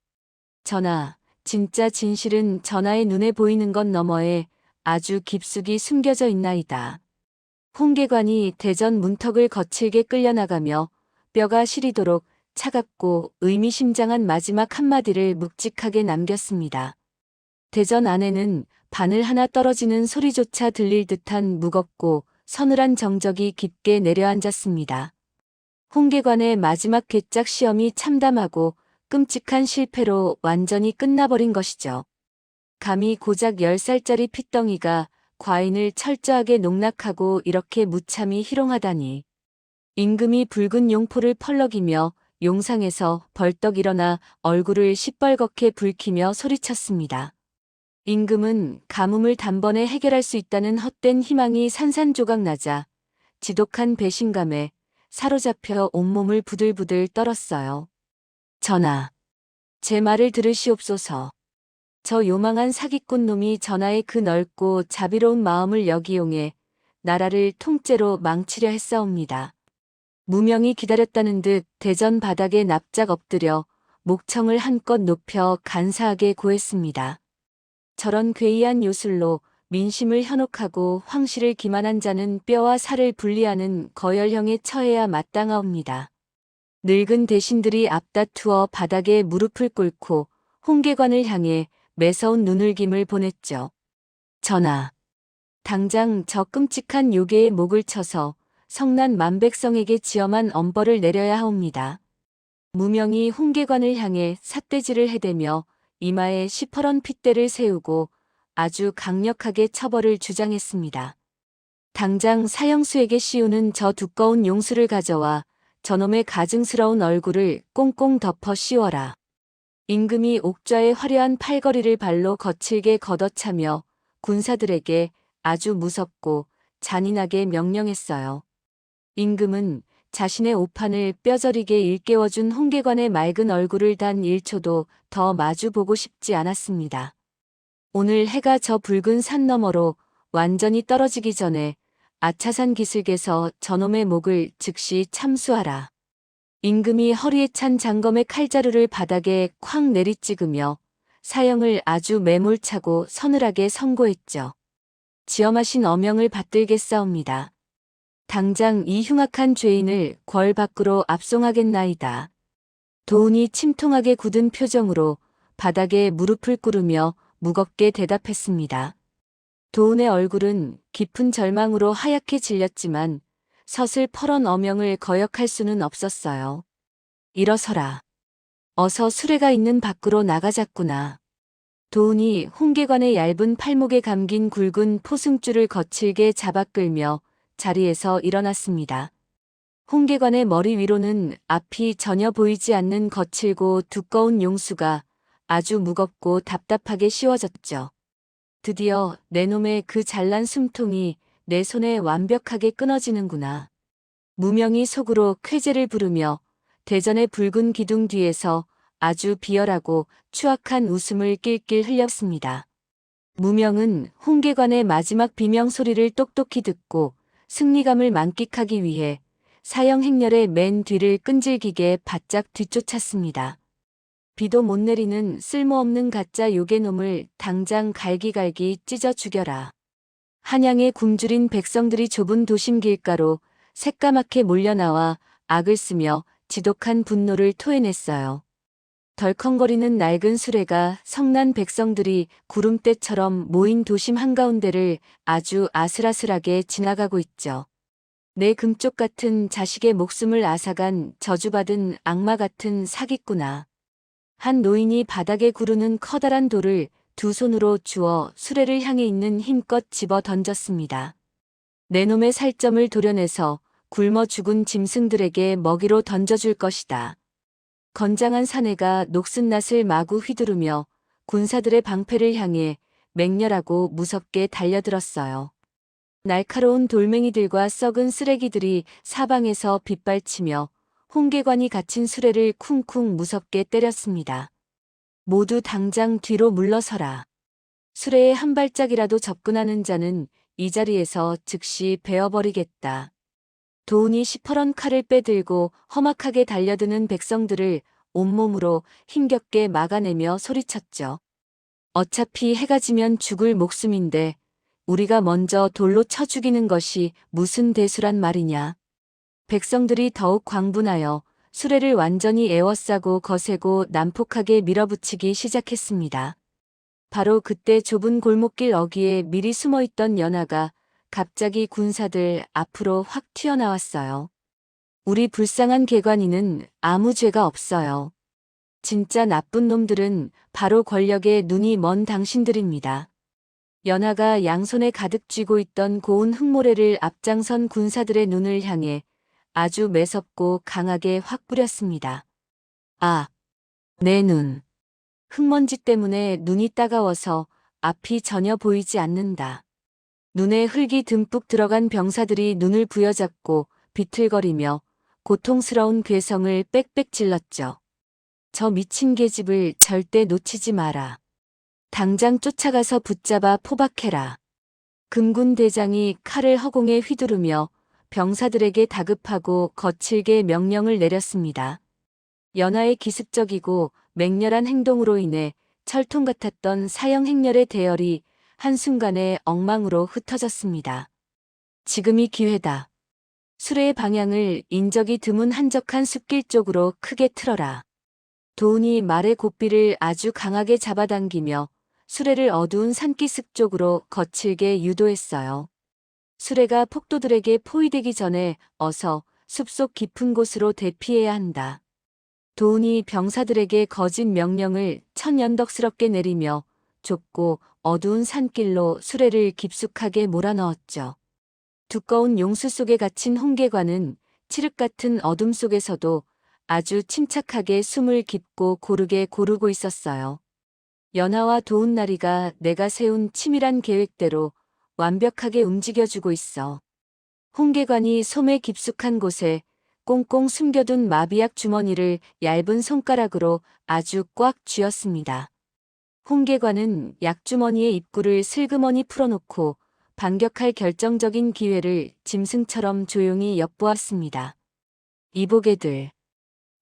전하, 진짜 진실은 전하의 눈에 보이는 것 너머에 아주 깊숙이 숨겨져 있나이다. 홍계관이 대전 문턱을 거칠게 끌려나가며 뼈가 시리도록 차갑고 의미심장한 마지막 한마디를 묵직하게 남겼습니다. 대전 안에는 바늘 하나 떨어지는 소리조차 들릴 듯한 무겁고 서늘한 정적이 깊게 내려앉았습니다. 홍계관의 마지막 괴짝 시험이 참담하고 끔찍한 실패로 완전히 끝나버린 것이죠. 감히 고작 10살짜리 핏덩이가 과인을 철저하게 농락하고 이렇게 무참히 희롱하다니. 임금이 붉은 용포를 펄럭이며 용상에서 벌떡 일어나 얼굴을 시뻘겋게 붉히며 소리쳤습니다. 임금은 가뭄을 단번에 해결할 수 있다는 헛된 희망이 산산조각 나자 지독한 배신감에 사로잡혀 온몸을 부들부들 떨었어요. 전하, 제 말을 들으시옵소서. 저 요망한 사기꾼 놈이 전하의 그 넓고 자비로운 마음을 역이용해 나라를 통째로 망치려 했사옵니다. 무명히 기다렸다는 듯 대전 바닥에 납작 엎드려 목청을 한껏 높여 간사하게 고했습니다. 저런 괴이한 요술로 민심을 현혹하고 황실을 기만한 자는 뼈와 살을 분리하는 거열형에 처해야 마땅하옵니다. 늙은 대신들이 앞다투어 바닥에 무릎을 꿇고 홍계관을 향해 매서운 눈을김을 보냈죠. 전하, 당장 저 끔찍한 요괴의 목을 쳐서 성난 만백성에게 지엄한 엄벌을 내려야 하옵니다. 무명이 홍계관을 향해 삿대질을 해대며 이마에 시퍼런 핏대를 세우고 아주 강력하게 처벌을 주장했습니다. 당장 사형수에게 씌우는 저 두꺼운 용수를 가져와 저놈의 가증스러운 얼굴을 꽁꽁 덮어 씌워라. 임금이 옥좌의 화려한 팔걸이를 발로 거칠게 걷어차며 군사들에게 아주 무섭고 잔인하게 명령했어요. 임금은 자신의 오판을 뼈저리게 일깨워준 홍계관의 맑은 얼굴을 단 1초도 더 마주보고 싶지 않았습니다. 오늘 해가 저 붉은 산 너머로 완전히 떨어지기 전에 아차산 기슭에서 저놈의 목을 즉시 참수하라. 임금이 허리에 찬 장검의 칼자루를 바닥에 쾅 내리찍으며 사형을 아주 매몰차고 서늘하게 선고했죠. 지엄하신 어명을 받들겠사옵니다. 당장 이 흉악한 죄인을 궐 밖으로 압송하겠나이다. 도운이 침통하게 굳은 표정으로 바닥에 무릎을 꿇으며 무겁게 대답했습니다. 도운의 얼굴은 깊은 절망으로 하얗게 질렸지만 서슬퍼런 어명을 거역할 수는 없었어요. 일어서라. 어서 수레가 있는 밖으로 나가자꾸나. 도운이 홍계관의 얇은 팔목에 감긴 굵은 포승줄을 거칠게 잡아 끌며 자리에서 일어났습니다. 홍계관의 머리 위로는 앞이 전혀 보이지 않는 거칠고 두꺼운 용수가 아주 무겁고 답답하게 씌워졌죠. 드디어 내 놈의 그 잘난 숨통이 내 손에 완벽하게 끊어지는구나. 무명이 속으로 쾌재를 부르며 대전의 붉은 기둥 뒤에서 아주 비열하고 추악한 웃음을 낄낄 흘렸습니다. 무명은 홍계관의 마지막 비명 소리를 똑똑히 듣고 승리감을 만끽하기 위해 사형 행렬의 맨 뒤를 끈질기게 바짝 뒤쫓았습니다. 비도 못 내리는 쓸모없는 가짜 요괴놈을 당장 갈기갈기 찢어 죽여라. 한양의 굶주린 백성들이 좁은 도심 길가로 새까맣게 몰려나와 악을 쓰며 지독한 분노를 토해냈어요. 덜컹거리는 낡은 수레가 성난 백성들이 구름대처럼 모인 도심 한가운데를 아주 아슬아슬하게 지나가고 있죠. 내 금쪽 같은 자식의 목숨을 앗아간 저주받은 악마 같은 사기꾼아. 한 노인이 바닥에 구르는 커다란 돌을 두 손으로 주워 수레를 향해 있는 힘껏 집어 던졌습니다. 내 놈의 살점을 도려내서 굶어 죽은 짐승들에게 먹이로 던져줄 것이다. 건장한 사내가 녹슨 낫을 마구 휘두르며 군사들의 방패를 향해 맹렬하고 무섭게 달려들었어요. 날카로운 돌멩이들과 썩은 쓰레기들이 사방에서 빗발치며 홍계관이 갇힌 수레를 쿵쿵 무섭게 때렸습니다. 모두 당장 뒤로 물러서라. 수레에 한 발짝이라도 접근하는 자는 이 자리에서 즉시 베어버리겠다. 도운이 시퍼런 칼을 빼들고 험악하게 달려드는 백성들을 온몸으로 힘겹게 막아내며 소리쳤죠. 어차피 해가 지면 죽을 목숨인데 우리가 먼저 돌로 쳐 죽이는 것이 무슨 대수란 말이냐. 백성들이 더욱 광분하여 수레를 완전히 에워싸고 거세고 난폭하게 밀어붙이기 시작했습니다. 바로 그때 좁은 골목길 어귀에 미리 숨어있던 연하가 갑자기 군사들 앞으로 확 튀어나왔어요. 우리 불쌍한 개관이는 아무 죄가 없어요. 진짜 나쁜 놈들은 바로 권력에 눈이 먼 당신들입니다. 연하가 양손에 가득 쥐고 있던 고운 흙모래를 앞장선 군사들의 눈을 향해 아주 매섭고 강하게 확 뿌렸습니다. 아, 내 눈. 흙먼지 때문에 눈이 따가워서 앞이 전혀 보이지 않는다. 눈에 흙이 듬뿍 들어간 병사들이 눈을 부여잡고 비틀거리며 고통스러운 괴성을 빽빽 질렀죠. 저 미친 계집을 절대 놓치지 마라. 당장 쫓아가서 붙잡아 포박해라. 금군 대장이 칼을 허공에 휘두르며 병사들에게 다급하고 거칠게 명령을 내렸습니다. 연하의 기습적이고 맹렬한 행동으로 인해 철통 같았던 사형 행렬의 대열이 한순간에 엉망으로 흩어졌습니다. 지금이 기회다. 수레의 방향을 인적이 드문 한적한 숲길 쪽으로 크게 틀어라. 도운이 말의 고삐를 아주 강하게 잡아당기며 수레를 어두운 산기슭 쪽으로 거칠게 유도했어요. 수레가 폭도들에게 포위되기 전에 어서 숲속 깊은 곳으로 대피해야 한다. 도운이 병사들에게 거짓 명령을 천연덕스럽게 내리며 좁고 어두운 산길로 수레를 깊숙하게 몰아넣었죠. 두꺼운 용수 속에 갇힌 홍계관은 칠흑 같은 어둠 속에서도 아주 침착하게 숨을 깊고 고르게 고르고 있었어요. 연하와 도운나리가 내가 세운 치밀한 계획대로 완벽하게 움직여주고 있어. 홍계관이 솜의 깊숙한 곳에 꽁꽁 숨겨둔 마비약 주머니를 얇은 손가락으로 아주 꽉 쥐었습니다. 홍계관은 약주머니의 입구를 슬그머니 풀어놓고 반격할 결정적인 기회를 짐승처럼 조용히 엿보았습니다. 이보게들.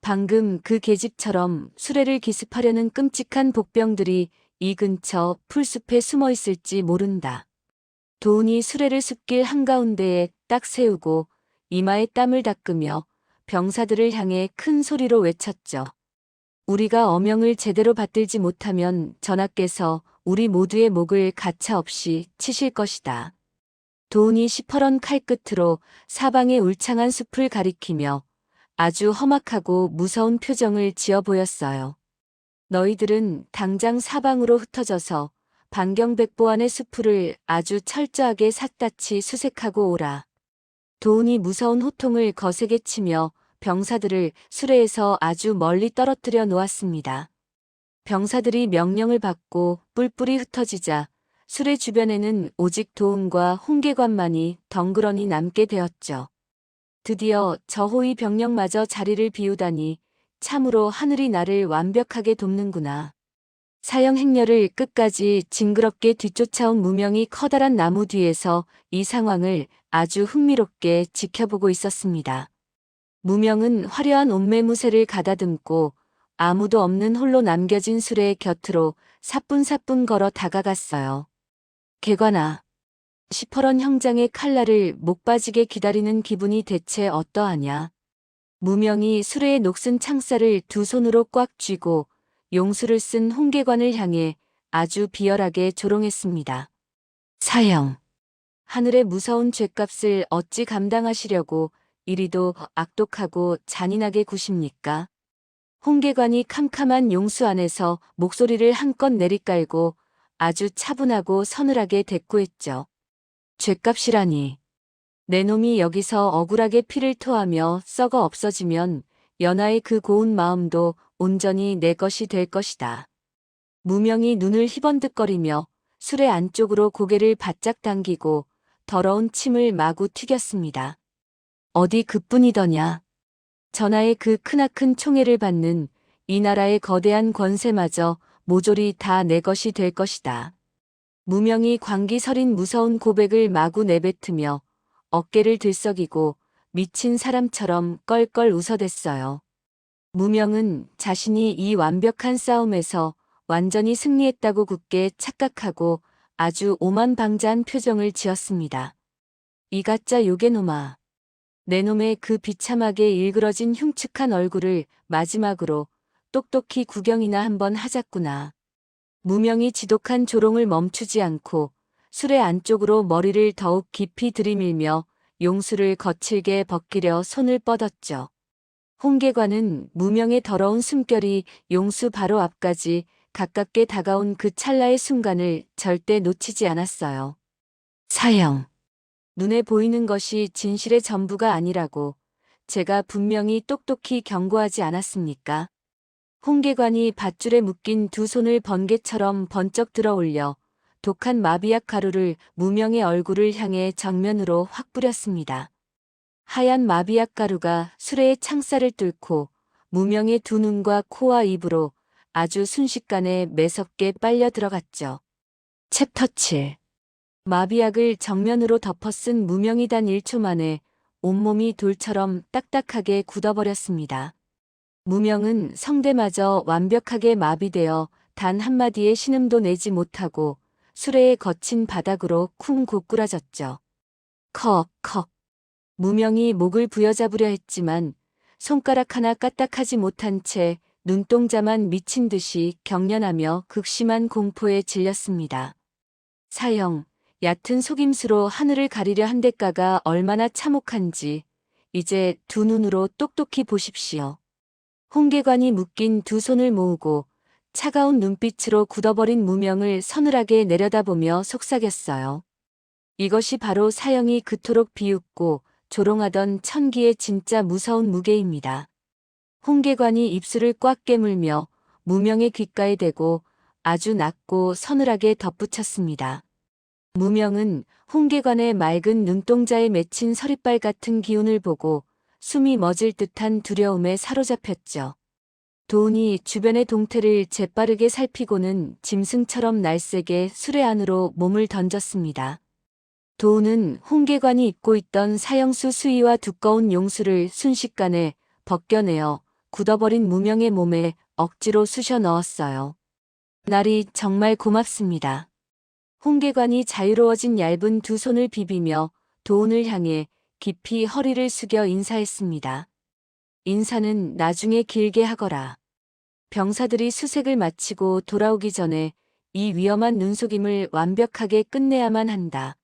방금 그 계집처럼 수레를 기습하려는 끔찍한 복병들이 이 근처 풀숲에 숨어 있을지 모른다. 도운이 수레를 숲길 한가운데에 딱 세우고 이마에 땀을 닦으며 병사들을 향해 큰 소리로 외쳤죠. 우리가 어명을 제대로 받들지 못하면 전하께서 우리 모두의 목을 가차없이 치실 것이다. 도운이 시퍼런 칼끝으로 사방의 울창한 숲을 가리키며 아주 험악하고 무서운 표정을 지어 보였어요. 너희들은 당장 사방으로 흩어져서 반경백보 안의 숲을 아주 철저하게 샅샅이 수색하고 오라. 도운이 무서운 호통을 거세게 치며 병사들을 수레에서 아주 멀리 떨어뜨려 놓았습니다. 병사들이 명령을 받고 뿔뿔이 흩어지자 수레 주변에는 오직 도훈과 홍계관만이 덩그러니 남게 되었죠. 드디어 저호위 병력마저 자리를 비우다니 참으로 하늘이 나를 완벽하게 돕는구나. 사형 행렬을 끝까지 징그럽게 뒤쫓아온 무명이 커다란 나무 뒤에서 이 상황을 아주 흥미롭게 지켜보고 있었습니다. 무명은 화려한 옷매무새를 가다듬고 아무도 없는 홀로 남겨진 수레의 곁으로 사뿐사뿐 걸어 다가갔어요. 개관아, 시퍼런 형장의 칼날을 목 빠지게 기다리는 기분이 대체 어떠하냐? 무명이 수레의 녹슨 창살을 두 손으로 꽉 쥐고 용수를 쓴 홍계관을 향해 아주 비열하게 조롱했습니다. 사형, 하늘의 무서운 죗값을 어찌 감당하시려고 이리도 악독하고 잔인하게 구십니까? 홍계관이 캄캄한 용수 안에서 목소리를 한껏 내리깔고 아주 차분하고 서늘하게 대꾸했죠. 죗값이라니. 내 놈이 여기서 억울하게 피를 토하며 썩어 없어지면 연하의 그 고운 마음도 온전히 내 것이 될 것이다. 무명이 눈을 희번득거리며 수레 안쪽으로 고개를 바짝 당기고 더러운 침을 마구 튀겼습니다. 어디 그뿐이더냐. 전하의 그 크나큰 총애를 받는 이 나라의 거대한 권세마저 모조리 다 내 것이 될 것이다. 무명이 광기 서린 무서운 고백을 마구 내뱉으며 어깨를 들썩이고 미친 사람처럼 껄껄 웃어댔어요. 무명은 자신이 이 완벽한 싸움에서 완전히 승리했다고 굳게 착각하고 아주 오만방자한 표정을 지었습니다. 이 가짜 요괴놈아. 내 놈의 그 비참하게 일그러진 흉측한 얼굴을 마지막으로 똑똑히 구경이나 한번 하자꾸나. 무명이 지독한 조롱을 멈추지 않고 수레 안쪽으로 머리를 더욱 깊이 들이밀며 용수를 거칠게 벗기려 손을 뻗었죠. 홍계관은 무명의 더러운 숨결이 용수 바로 앞까지 가깝게 다가온 그 찰나의 순간을 절대 놓치지 않았어요. 사형. 눈에 보이는 것이 진실의 전부가 아니라고 제가 분명히 똑똑히 경고하지 않았습니까? 홍계관이 밧줄에 묶인 두 손을 번개처럼 번쩍 들어 올려 독한 마비약 가루를 무명의 얼굴을 향해 정면으로 확 뿌렸습니다. 하얀 마비약 가루가 수레의 창살을 뚫고 무명의 두 눈과 코와 입으로 아주 순식간에 매섭게 빨려 들어갔죠. 챕터 7. 마비약을 정면으로 덮어 쓴 무명이 단 1초 만에 온몸이 돌처럼 딱딱하게 굳어버렸습니다. 무명은 성대마저 완벽하게 마비되어 단 한마디의 신음도 내지 못하고 수레의 거친 바닥으로 쿵 고꾸라졌죠. 컥컥. 무명이 목을 부여잡으려 했지만 손가락 하나 까딱하지 못한 채 눈동자만 미친 듯이 경련하며 극심한 공포에 질렸습니다. 사형, 얕은 속임수로 하늘을 가리려 한 대가가 얼마나 참혹한지 이제 두 눈으로 똑똑히 보십시오. 홍계관이 묶인 두 손을 모으고 차가운 눈빛으로 굳어버린 무명을 서늘하게 내려다보며 속삭였어요. 이것이 바로 사형이 그토록 비웃고 조롱하던 천기의 진짜 무서운 무게입니다. 홍계관이 입술을 꽉 깨물며 무명의 귓가에 대고 아주 낮고 서늘하게 덧붙였습니다. 무명은 홍계관의 맑은 눈동자에 맺힌 서리빨 같은 기운을 보고 숨이 멎을 듯한 두려움에 사로잡혔죠. 도훈이 주변의 동태를 재빠르게 살피고는 짐승처럼 날쌔게 수레 안으로 몸을 던졌습니다. 도훈은 홍계관이 입고 있던 사형수 수의와 두꺼운 용수를 순식간에 벗겨내어 굳어버린 무명의 몸에 억지로 쑤셔 넣었어요. 날이 정말 고맙습니다. 홍계관이 자유로워진 얇은 두 손을 비비며 도훈을 향해 깊이 허리를 숙여 인사했습니다. 인사는 나중에 길게 하거라. 병사들이 수색을 마치고 돌아오기 전에 이 위험한 눈속임을 완벽하게 끝내야만 한다.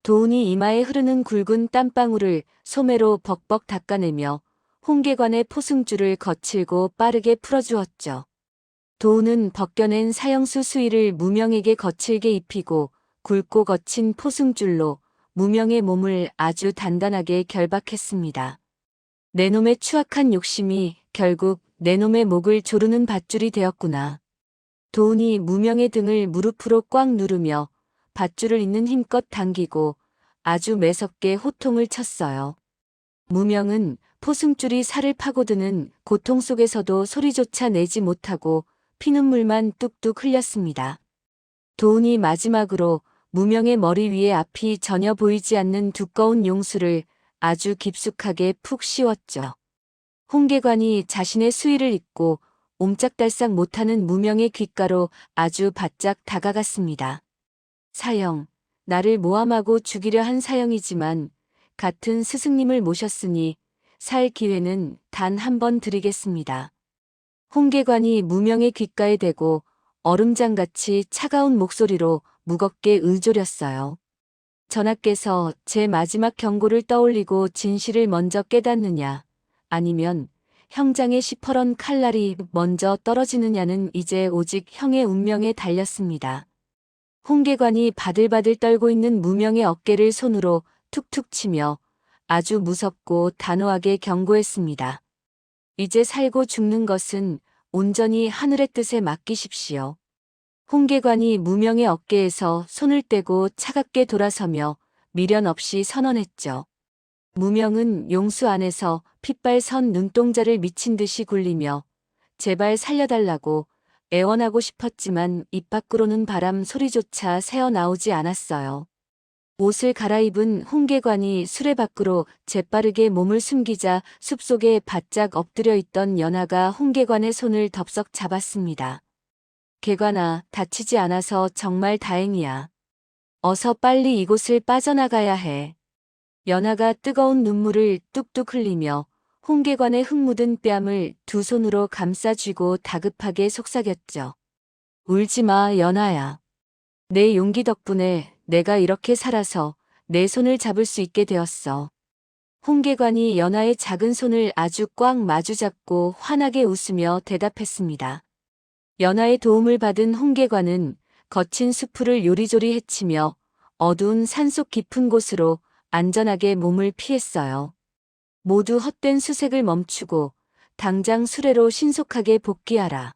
도훈이 이마에 흐르는 굵은 땀방울을 소매로 벅벅 닦아내며 홍계관의 포승줄을 거칠고 빠르게 풀어주었죠. 도훈은 벗겨낸 사형수 수의를 무명에게 거칠게 입히고 굵고 거친 포승줄로 무명의 몸을 아주 단단하게 결박했습니다. 내 놈의 추악한 욕심이 결국 내 놈의 목을 조르는 밧줄이 되었구나. 도훈이 무명의 등을 무릎으로 꽉 누르며 밧줄을 있는 힘껏 당기고 아주 매섭게 호통을 쳤어요. 무명은 포승줄이 살을 파고드는 고통 속에서도 소리조차 내지 못하고 피눈물만 뚝뚝 흘렸습니다. 도훈이 마지막으로 무명의 머리 위에 앞이 전혀 보이지 않는 두꺼운 용수를 아주 깊숙하게 푹 씌웠죠. 홍계관이 자신의 수의를 잊고 옴짝달싹 못하는 무명의 귓가로 아주 바짝 다가갔습니다. 사형, 나를 모함하고 죽이려 한 사형이지만 같은 스승님을 모셨으니 살 기회는 단 한 번 드리겠습니다. 홍계관이 무명의 귓가에 대고 얼음장같이 차가운 목소리로 무겁게 의졸였어요. 전하께서 제 마지막 경고를 떠올리고 진실을 먼저 깨닫느냐, 아니면 형장의 시퍼런 칼날이 먼저 떨어지느냐는 이제 오직 형의 운명에 달렸습니다. 홍계관이 바들바들 떨고 있는 무명의 어깨를 손으로 툭툭 치며 아주 무섭고 단호하게 경고했습니다. 이제 살고 죽는 것은 온전히 하늘의 뜻에 맡기십시오. 홍계관이 무명의 어깨에서 손을 떼고 차갑게 돌아서며 미련 없이 선언했죠. 무명은 용수 안에서 핏발 선 눈동자를 미친 듯이 굴리며 제발 살려달라고 애원하고 싶었지만 입 밖으로는 바람 소리조차 새어나오지 않았어요. 옷을 갈아입은 홍계관이 수레 밖으로 재빠르게 몸을 숨기자 숲속에 바짝 엎드려 있던 연하가 홍계관의 손을 덥석 잡았습니다. 계관아, 다치지 않아서 정말 다행이야. 어서 빨리 이곳을 빠져나가야 해. 연하가 뜨거운 눈물을 뚝뚝 흘리며 홍계관의 흙 묻은 뺨을 두 손으로 감싸 쥐고 다급하게 속삭였죠. 울지 마, 연하야. 내 용기 덕분에 내가 이렇게 살아서 내 손을 잡을 수 있게 되었어. 홍계관이 연하의 작은 손을 아주 꽉 마주잡고 환하게 웃으며 대답했습니다. 연하의 도움을 받은 홍계관은 거친 수풀을 요리조리 헤치며 어두운 산속 깊은 곳으로 안전하게 몸을 피했어요. 모두 헛된 수색을 멈추고 당장 수레로 신속하게 복귀하라.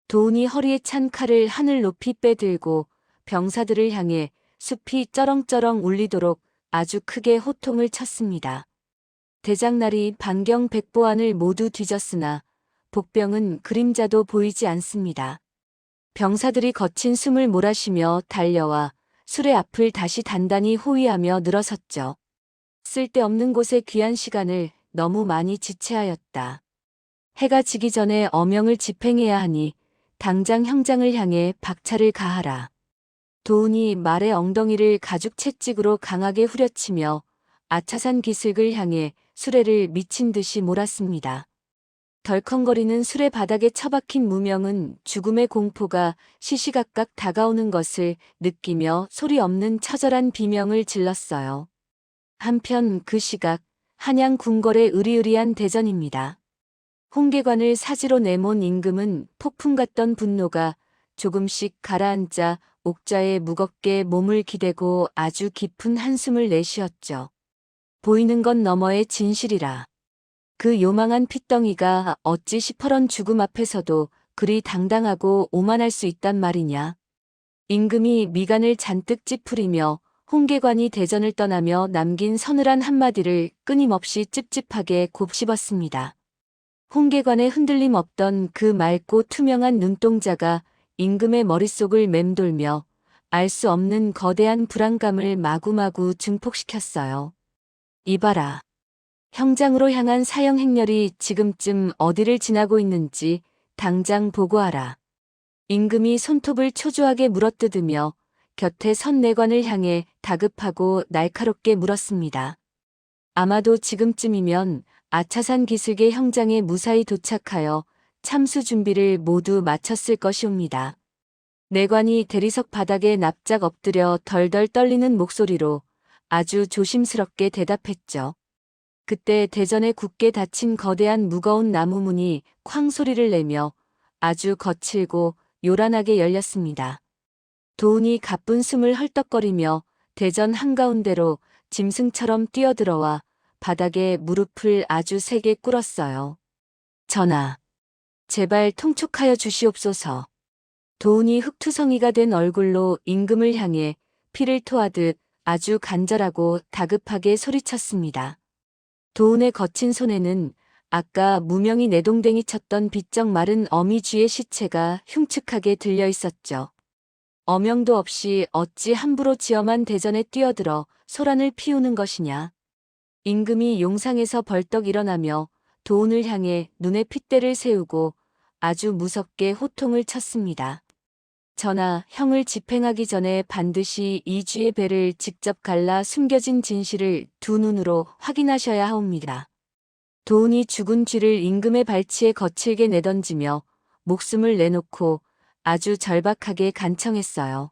도훈이 허리에 찬 칼을 하늘 높이 빼들고 병사들을 향해 숲이 쩌렁쩌렁 울리도록 아주 크게 호통을 쳤습니다. 대장날이 반경 백보안을 모두 뒤졌으나 복병은 그림자도 보이지 않습니다. 병사들이 거친 숨을 몰아쉬며 달려와 수레 앞을 다시 단단히 호위하며 늘어섰죠. 쓸데없는 곳에 귀한 시간을 너무 많이 지체하였다. 해가 지기 전에 어명을 집행해야 하니 당장 형장을 향해 박차를 가하라. 도훈이 말의 엉덩이를 가죽 채찍으로 강하게 후려치며 아차산 기슭을 향해 수레를 미친 듯이 몰았습니다. 덜컹거리는 수레 바닥에 처박힌 무명은 죽음의 공포가 시시각각 다가오는 것을 느끼며 소리 없는 처절한 비명을 질렀어요. 한편 그 시각 한양 궁궐의 으리으리한 대전입니다. 홍계관을 사지로 내몬 임금은 폭풍 같던 분노가 조금씩 가라앉자 옥좌에 무겁게 몸을 기대고 아주 깊은 한숨을 내쉬었죠. 보이는 것 너머의 진실이라. 그 요망한 핏덩이가 어찌 시퍼런 죽음 앞에서도 그리 당당하고 오만할 수 있단 말이냐. 임금이 미간을 잔뜩 찌푸리며 홍계관이 대전을 떠나며 남긴 서늘한 한마디를 끊임없이 찝찝하게 곱씹었습니다. 홍계관의 흔들림 없던 그 맑고 투명한 눈동자가 임금의 머릿속을 맴돌며 알 수 없는 거대한 불안감을 마구마구 증폭시켰어요. 이봐라. 형장으로 향한 사형 행렬이 지금쯤 어디를 지나고 있는지 당장 보고하라. 임금이 손톱을 초조하게 물어뜯으며 곁에 선 내관을 향해 다급하고 날카롭게 물었습니다. 아마도 지금쯤이면 아차산 기슭의 형장에 무사히 도착하여 참수 준비를 모두 마쳤을 것이옵니다. 내관이 대리석 바닥에 납작 엎드려 덜덜 떨리는 목소리로 아주 조심스럽게 대답했죠. 그때 대전에 굳게 닫힌 거대한 무거운 나무 문이 쾅 소리를 내며 아주 거칠고 요란하게 열렸습니다. 도훈이 가쁜 숨을 헐떡거리며 대전 한가운데로 짐승처럼 뛰어들어와 바닥에 무릎을 아주 세게 꿇었어요. 전하, 제발 통촉하여 주시옵소서. 도훈이 흙투성이가 된 얼굴로 임금을 향해 피를 토하듯 아주 간절하고 다급하게 소리쳤습니다. 도훈의 거친 손에는 아까 무명히 내동댕이 쳤던 비쩍 마른 어미쥐의 시체가 흉측하게 들려 있었죠. 어명도 없이 어찌 함부로 지엄한 대전에 뛰어들어 소란을 피우는 것이냐. 임금이 용상에서 벌떡 일어나며 도훈을 향해 눈에 핏대를 세우고 아주 무섭게 호통을 쳤습니다. 전하, 형을 집행하기 전에 반드시 이 쥐의 배를 직접 갈라 숨겨진 진실을 두 눈으로 확인하셔야 하옵니다. 도훈이 죽은 쥐를 임금의 발치에 거칠게 내던지며 목숨을 내놓고 아주 절박하게 간청했어요.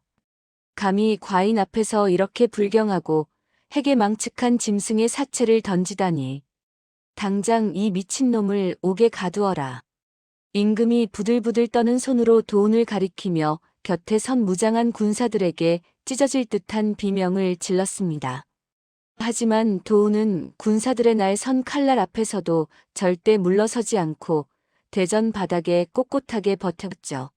감히 과인 앞에서 이렇게 불경하고 해괴망측한 짐승의 사체를 던지다니. 당장 이 미친놈을 옥에 가두어라. 임금이 부들부들 떠는 손으로 도훈을 가리키며 곁에 선 무장한 군사들에게 찢어질 듯한 비명을 질렀습니다. 하지만 도훈은 군사들의 날 선 칼날 앞에서도 절대 물러서지 않고 대전 바닥에 꼿꼿하게 버텼죠.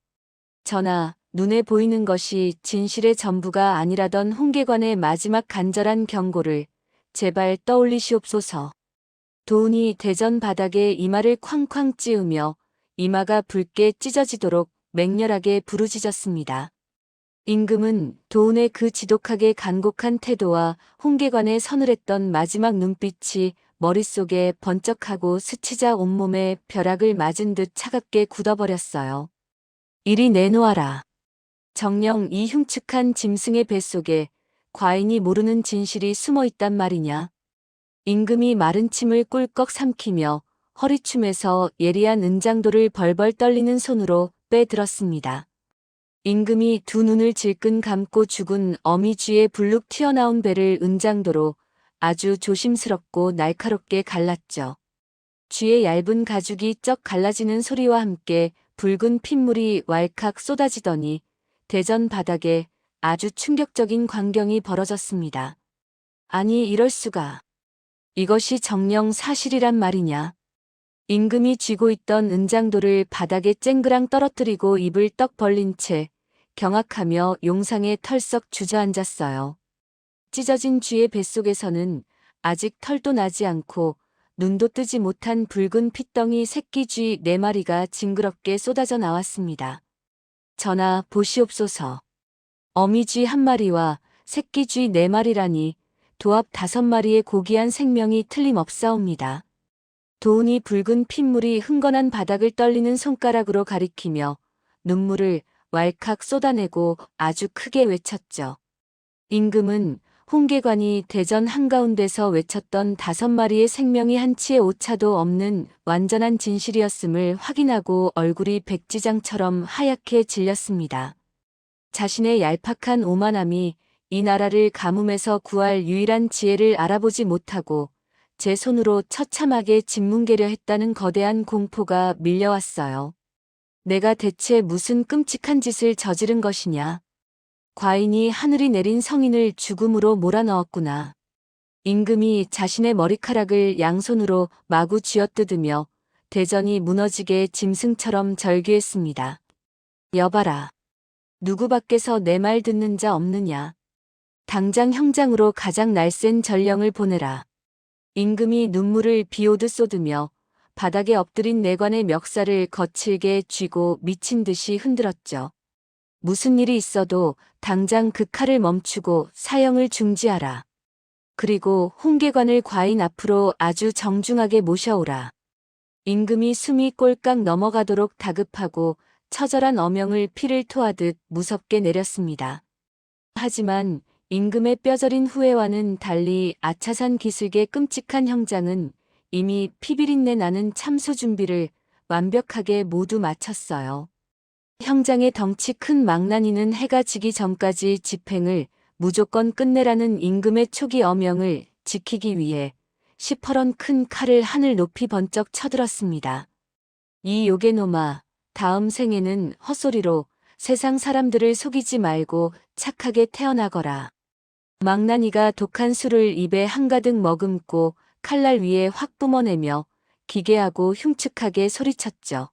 전하, 눈에 보이는 것이 진실의 전부가 아니라던 홍계관의 마지막 간절한 경고를 제발 떠올리시옵소서. 도훈이 대전 바닥에 이마를 쾅쾅 찌우며 이마가 붉게 찢어지도록 맹렬하게 부르짖었습니다. 임금은 도훈의 그 지독하게 간곡한 태도와 홍계관의 서늘했던 마지막 눈빛이 머릿속에 번쩍하고 스치자 온몸에 벼락을 맞은 듯 차갑게 굳어버렸어요. 이리 내놓아라. 정녕 이 흉측한 짐승의 뱃속에 과인이 모르는 진실이 숨어 있단 말이냐. 임금이 마른 침을 꿀꺽 삼키며 허리춤에서 예리한 은장도를 벌벌 떨리는 손으로 빼들었습니다. 임금이 두 눈을 질끈 감고 죽은 어미쥐의 불룩 튀어나온 배를 은장도로 아주 조심스럽고 날카롭게 갈랐죠. 쥐의 얇은 가죽이 쩍 갈라지는 소리와 함께 붉은 핏물이 왈칵 쏟아지더니 대전 바닥에 아주 충격적인 광경이 벌어졌습니다. 아니, 이럴 수가. 이것이 정녕 사실이란 말이냐. 임금이 쥐고 있던 은장도를 바닥에 쨍그랑 떨어뜨리고 입을 떡 벌린 채 경악하며 용상에 털썩 주저앉았어요. 찢어진 쥐의 뱃속에서는 아직 털도 나지 않고 눈도 뜨지 못한 붉은 핏덩이 새끼 쥐 4마리가 징그럽게 쏟아져 나왔습니다. 전하, 보시옵소서. 어미 쥐 1마리와 새끼 쥐 4마리라니 도합 5마리의 고귀한 생명이 틀림없사옵니다. 도훈이 붉은 핏물이 흥건한 바닥을 떨리는 손가락으로 가리키며 눈물을 왈칵 쏟아내고 아주 크게 외쳤죠. 임금은 홍계관이 대전 한가운데서 외쳤던 5마리의 생명이 한치의 오차도 없는 완전한 진실이었음을 확인하고 얼굴이 백지장처럼 하얗게 질렸습니다. 자신의 얄팍한 오만함이 이 나라를 가뭄에서 구할 유일한 지혜를 알아보지 못하고 제 손으로 처참하게 짓뭉개려 했다는 거대한 공포가 밀려왔어요. 내가 대체 무슨 끔찍한 짓을 저지른 것이냐. 과인이 하늘이 내린 성인을 죽음으로 몰아넣었구나. 임금이 자신의 머리카락을 양손으로 마구 쥐어뜯으며 대전이 무너지게 짐승처럼 절규했습니다. 여봐라. 누구 밖에서 내 말 듣는 자 없느냐. 당장 형장으로 가장 날쌘 전령을 보내라. 임금이 눈물을 비오듯 쏟으며 바닥에 엎드린 내관의 멱살을 거칠게 쥐고 미친 듯이 흔들었죠. 무슨 일이 있어도 당장 그 칼을 멈추고 사형을 중지하라. 그리고 홍계관을 과인 앞으로 아주 정중하게 모셔오라. 임금이 숨이 꼴깍 넘어가도록 다급하고 처절한 어명을 피를 토하듯 무섭게 내렸습니다. 하지만 임금의 뼈저린 후회와는 달리 아차산 기슭의 끔찍한 형장은 이미 피비린내 나는 참수 준비를 완벽하게 모두 마쳤어요. 형장의 덩치 큰 망나니는 해가 지기 전까지 집행을 무조건 끝내라는 임금의 초기 어명을 지키기 위해 시퍼런 큰 칼을 하늘 높이 번쩍 쳐들었습니다. 이 요괴놈아, 다음 생에는 헛소리로 세상 사람들을 속이지 말고 착하게 태어나거라. 망나니가 독한 술을 입에 한가득 머금고 칼날 위에 확 뿜어내며 기괴하고 흉측하게 소리쳤죠.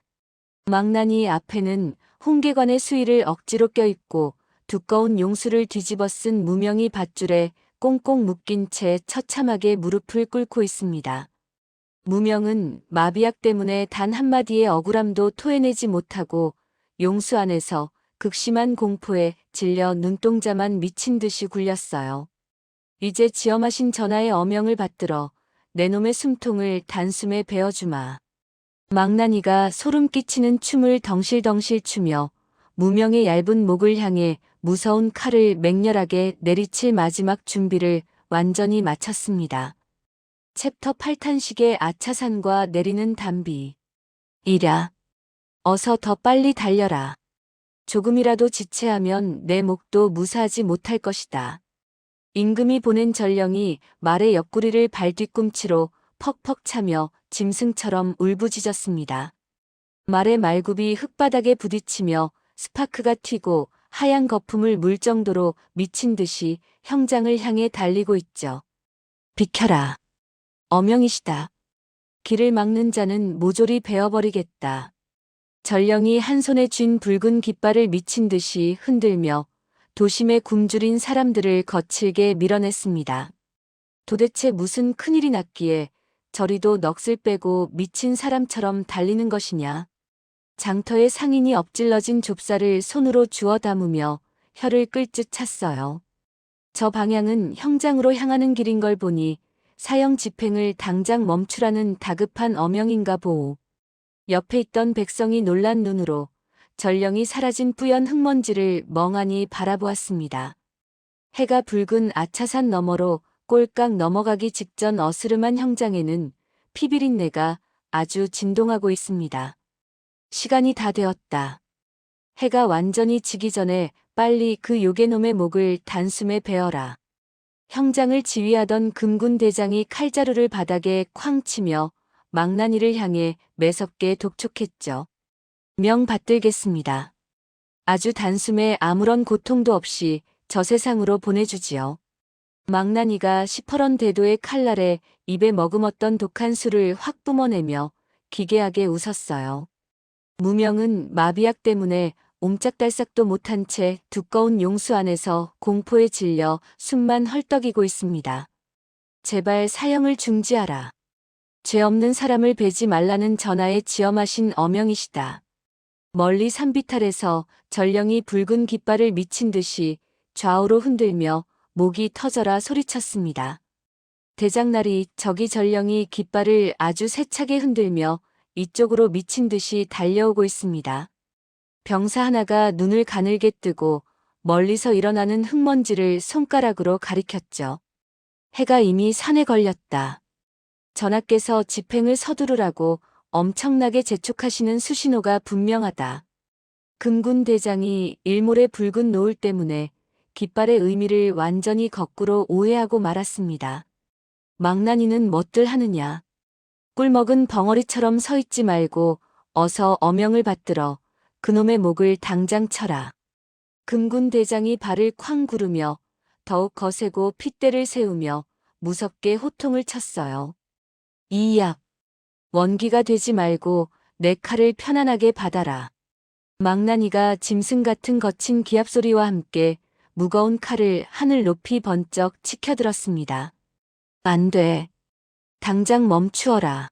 망나니 앞에는 홍계관의 수의를 억지로 껴입고 두꺼운 용수를 뒤집어 쓴 무명이 밧줄에 꽁꽁 묶인 채 처참하게 무릎을 꿇고 있습니다. 무명은 마비약 때문에 단 한마디의 억울함도 토해내지 못하고 용수 안에서 극심한 공포에 질려 눈동자만 미친 듯이 굴렸어요. 이제 지엄하신 전하의 어명을 받들어 내 놈의 숨통을 단숨에 베어주마. 망나니가 소름 끼치는 춤을 덩실덩실 추며 무명의 얇은 목을 향해 무서운 칼을 맹렬하게 내리칠 마지막 준비를 완전히 마쳤습니다. 챕터 8탄식의 아차산과 내리는 담비. 이랴. 어서 더 빨리 달려라. 조금이라도 지체하면 내 목도 무사하지 못할 것이다. 임금이 보낸 전령이 말의 옆구리를 발뒤꿈치로 퍽퍽 차며 짐승처럼 울부짖었습니다. 말의 말굽이 흙바닥에 부딪히며 스파크가 튀고 하얀 거품을 물 정도로 미친 듯이 형장을 향해 달리고 있죠. 비켜라. 어명이시다. 길을 막는 자는 모조리 베어버리겠다. 전령이 한 손에 쥔 붉은 깃발을 미친 듯이 흔들며 도심에 굶주린 사람들을 거칠게 밀어냈습니다. 도대체 무슨 큰일이 났기에 저리도 넋을 빼고 미친 사람처럼 달리는 것이냐. 장터에 상인이 엎질러진 좁쌀을 손으로 주워 담으며 혀를 끌듯 찼어요. 저 방향은 형장으로 향하는 길인 걸 보니 사형 집행을 당장 멈추라는 다급한 어명인가 보오. 옆에 있던 백성이 놀란 눈으로 전령이 사라진 뿌연 흙먼지를 멍하니 바라보았습니다. 해가 붉은 아차산 너머로 꼴깍 넘어가기 직전 어스름한 형장에는 피비린내가 아주 진동하고 있습니다. 시간이 다 되었다. 해가 완전히 지기 전에 빨리 그 요괴놈의 목을 단숨에 베어라. 형장을 지휘하던 금군 대장이 칼자루를 바닥에 쾅 치며 망나니를 향해 매섭게 독촉했죠. 명 받들겠습니다. 아주 단숨에 아무런 고통도 없이 저 세상으로 보내주지요. 망나니가 시퍼런 대도의 칼날에 입에 머금었던 독한 술을 확 뿜어내며 기괴하게 웃었어요. 무명은 마비약 때문에 옴짝달싹도 못한 채 두꺼운 용수 안에서 공포에 질려 숨만 헐떡이고 있습니다. 제발 사형을 중지하라. 죄 없는 사람을 베지 말라는 전하의 지엄하신 어명이시다. 멀리 산비탈에서 전령이 붉은 깃발을 미친 듯이 좌우로 흔들며 목이 터져라 소리쳤습니다. 대장날이 저기 전령이 깃발을 아주 세차게 흔들며 이쪽으로 미친 듯이 달려오고 있습니다. 병사 하나가 눈을 가늘게 뜨고 멀리서 일어나는 흙먼지를 손가락으로 가리켰죠. 해가 이미 산에 걸렸다. 전하께서 집행을 서두르라고 엄청나게 재촉하시는 수신호가 분명하다. 금군 대장이 일몰의 붉은 노을 때문에 깃발의 의미를 완전히 거꾸로 오해하고 말았습니다. 망나니는 뭣들 하느냐. 꿀먹은 벙어리처럼 서 있지 말고 어서 어명을 받들어 그놈의 목을 당장 쳐라. 금군 대장이 발을 쾅 구르며 더욱 거세고 핏대를 세우며 무섭게 호통을 쳤어요. 이약. 원기가 되지 말고 내 칼을 편안하게 받아라. 망나니가 짐승 같은 거친 기합소리와 함께 무거운 칼을 하늘 높이 번쩍 치켜들었습니다. 안 돼. 당장 멈추어라.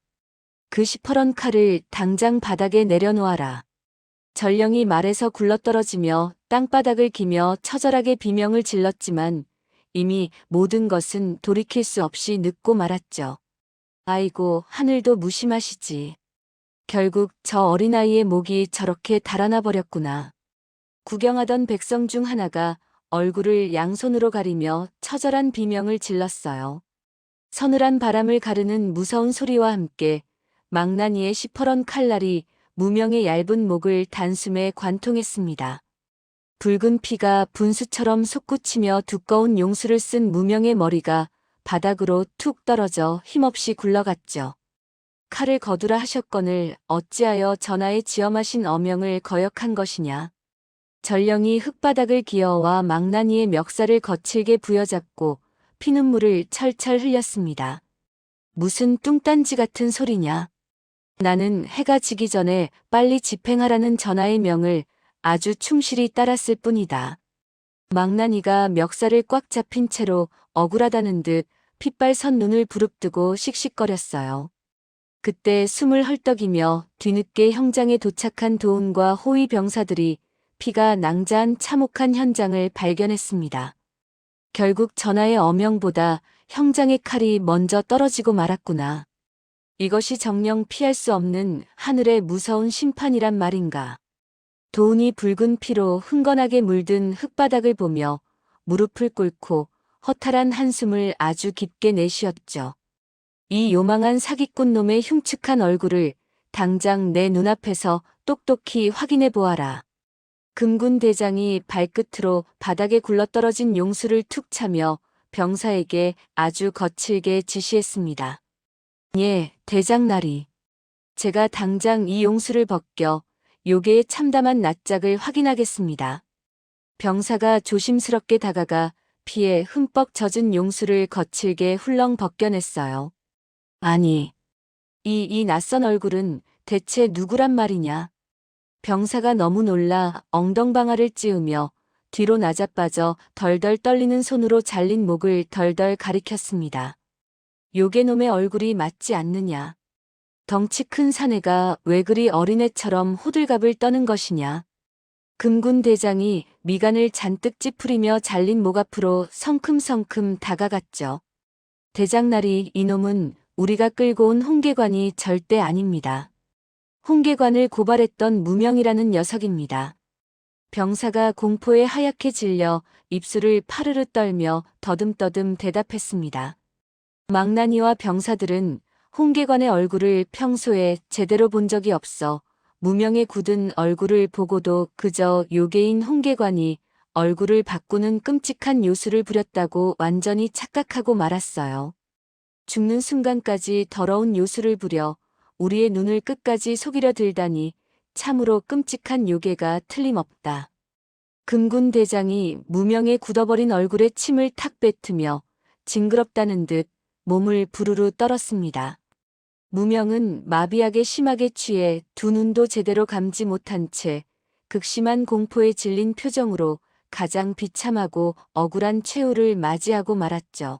그 시퍼런 칼을 당장 바닥에 내려놓아라. 전령이 말에서 굴러떨어지며 땅바닥을 기며 처절하게 비명을 질렀지만 이미 모든 것은 돌이킬 수 없이 늦고 말았죠. 아이고, 하늘도 무심하시지. 결국 저 어린아이의 목이 저렇게 달아나 버렸구나. 구경하던 백성 중 하나가 얼굴을 양손으로 가리며 처절한 비명을 질렀어요. 서늘한 바람을 가르는 무서운 소리와 함께 망나니의 시퍼런 칼날이 무명의 얇은 목을 단숨에 관통했습니다. 붉은 피가 분수처럼 솟구치며 두꺼운 용수를 쓴 무명의 머리가 바닥으로 툭 떨어져 힘없이 굴러갔죠. 칼을 거두라 하셨거늘 어찌하여 전하의 지엄하신 어명을 거역한 것이냐. 전령이 흙바닥을 기어와 망나니의 멱살을 거칠게 부여잡고 피눈물을 철철 흘렸습니다. 무슨 뚱딴지 같은 소리냐. 나는 해가 지기 전에 빨리 집행하라는 전하의 명을 아주 충실히 따랐을 뿐이다. 망나니가 멱살을 꽉 잡힌 채로 억울하다는 듯 핏발 선 눈을 부릅뜨고 씩씩거렸어요. 그때 숨을 헐떡이며 뒤늦게 형장에 도착한 도훈과 호위 병사들이 피가 낭자한 참혹한 현장을 발견했습니다. 결국 전하의 어명보다 형장의 칼이 먼저 떨어지고 말았구나. 이것이 정녕 피할 수 없는 하늘의 무서운 심판이란 말인가. 도훈이 붉은 피로 흥건하게 물든 흙바닥을 보며 무릎을 꿇고 허탈한 한숨을 아주 깊게 내쉬었죠. 이 요망한 사기꾼 놈의 흉측한 얼굴을 당장 내 눈앞에서 똑똑히 확인해 보아라. 금군 대장이 발끝으로 바닥에 굴러떨어진 용수를 툭 차며 병사에게 아주 거칠게 지시했습니다. 예, 대장나리. 제가 당장 이 용수를 벗겨 요괴의 참담한 낯짝을 확인하겠습니다. 병사가 조심스럽게 다가가 피에 흠뻑 젖은 용수를 거칠게 훌렁 벗겨냈어요. 아니, 이 낯선 얼굴은 대체 누구란 말이냐? 병사가 너무 놀라 엉덩방아를 찌우며 뒤로 나자빠져 덜덜 떨리는 손으로 잘린 목을 덜덜 가리켰습니다. 요괴놈의 얼굴이 맞지 않느냐? 덩치 큰 사내가 왜 그리 어린애처럼 호들갑을 떠는 것이냐? 금군 대장이 미간을 잔뜩 찌푸리며 잘린 목 앞으로 성큼성큼 다가갔죠. 대장날이 이놈은 우리가 끌고 온 홍계관이 절대 아닙니다. 홍계관을 고발했던 무명이라는 녀석입니다. 병사가 공포에 하얗게 질려 입술을 파르르 떨며 더듬더듬 대답했습니다. 망나니와 병사들은 홍계관의 얼굴을 평소에 제대로 본 적이 없어 무명의 굳은 얼굴을 보고도 그저 요괴인 홍계관이 얼굴을 바꾸는 끔찍한 요술을 부렸다고 완전히 착각하고 말았어요. 죽는 순간까지 더러운 요술을 부려 우리의 눈을 끝까지 속이려 들다니 참으로 끔찍한 요괴가 틀림없다. 금군 대장이 무명의 굳어버린 얼굴에 침을 탁 뱉으며 징그럽다는 듯 몸을 부르르 떨었습니다. 무명은 마비약에 심하게 취해 두 눈도 제대로 감지 못한 채 극심한 공포에 질린 표정으로 가장 비참하고 억울한 최후를 맞이하고 말았죠.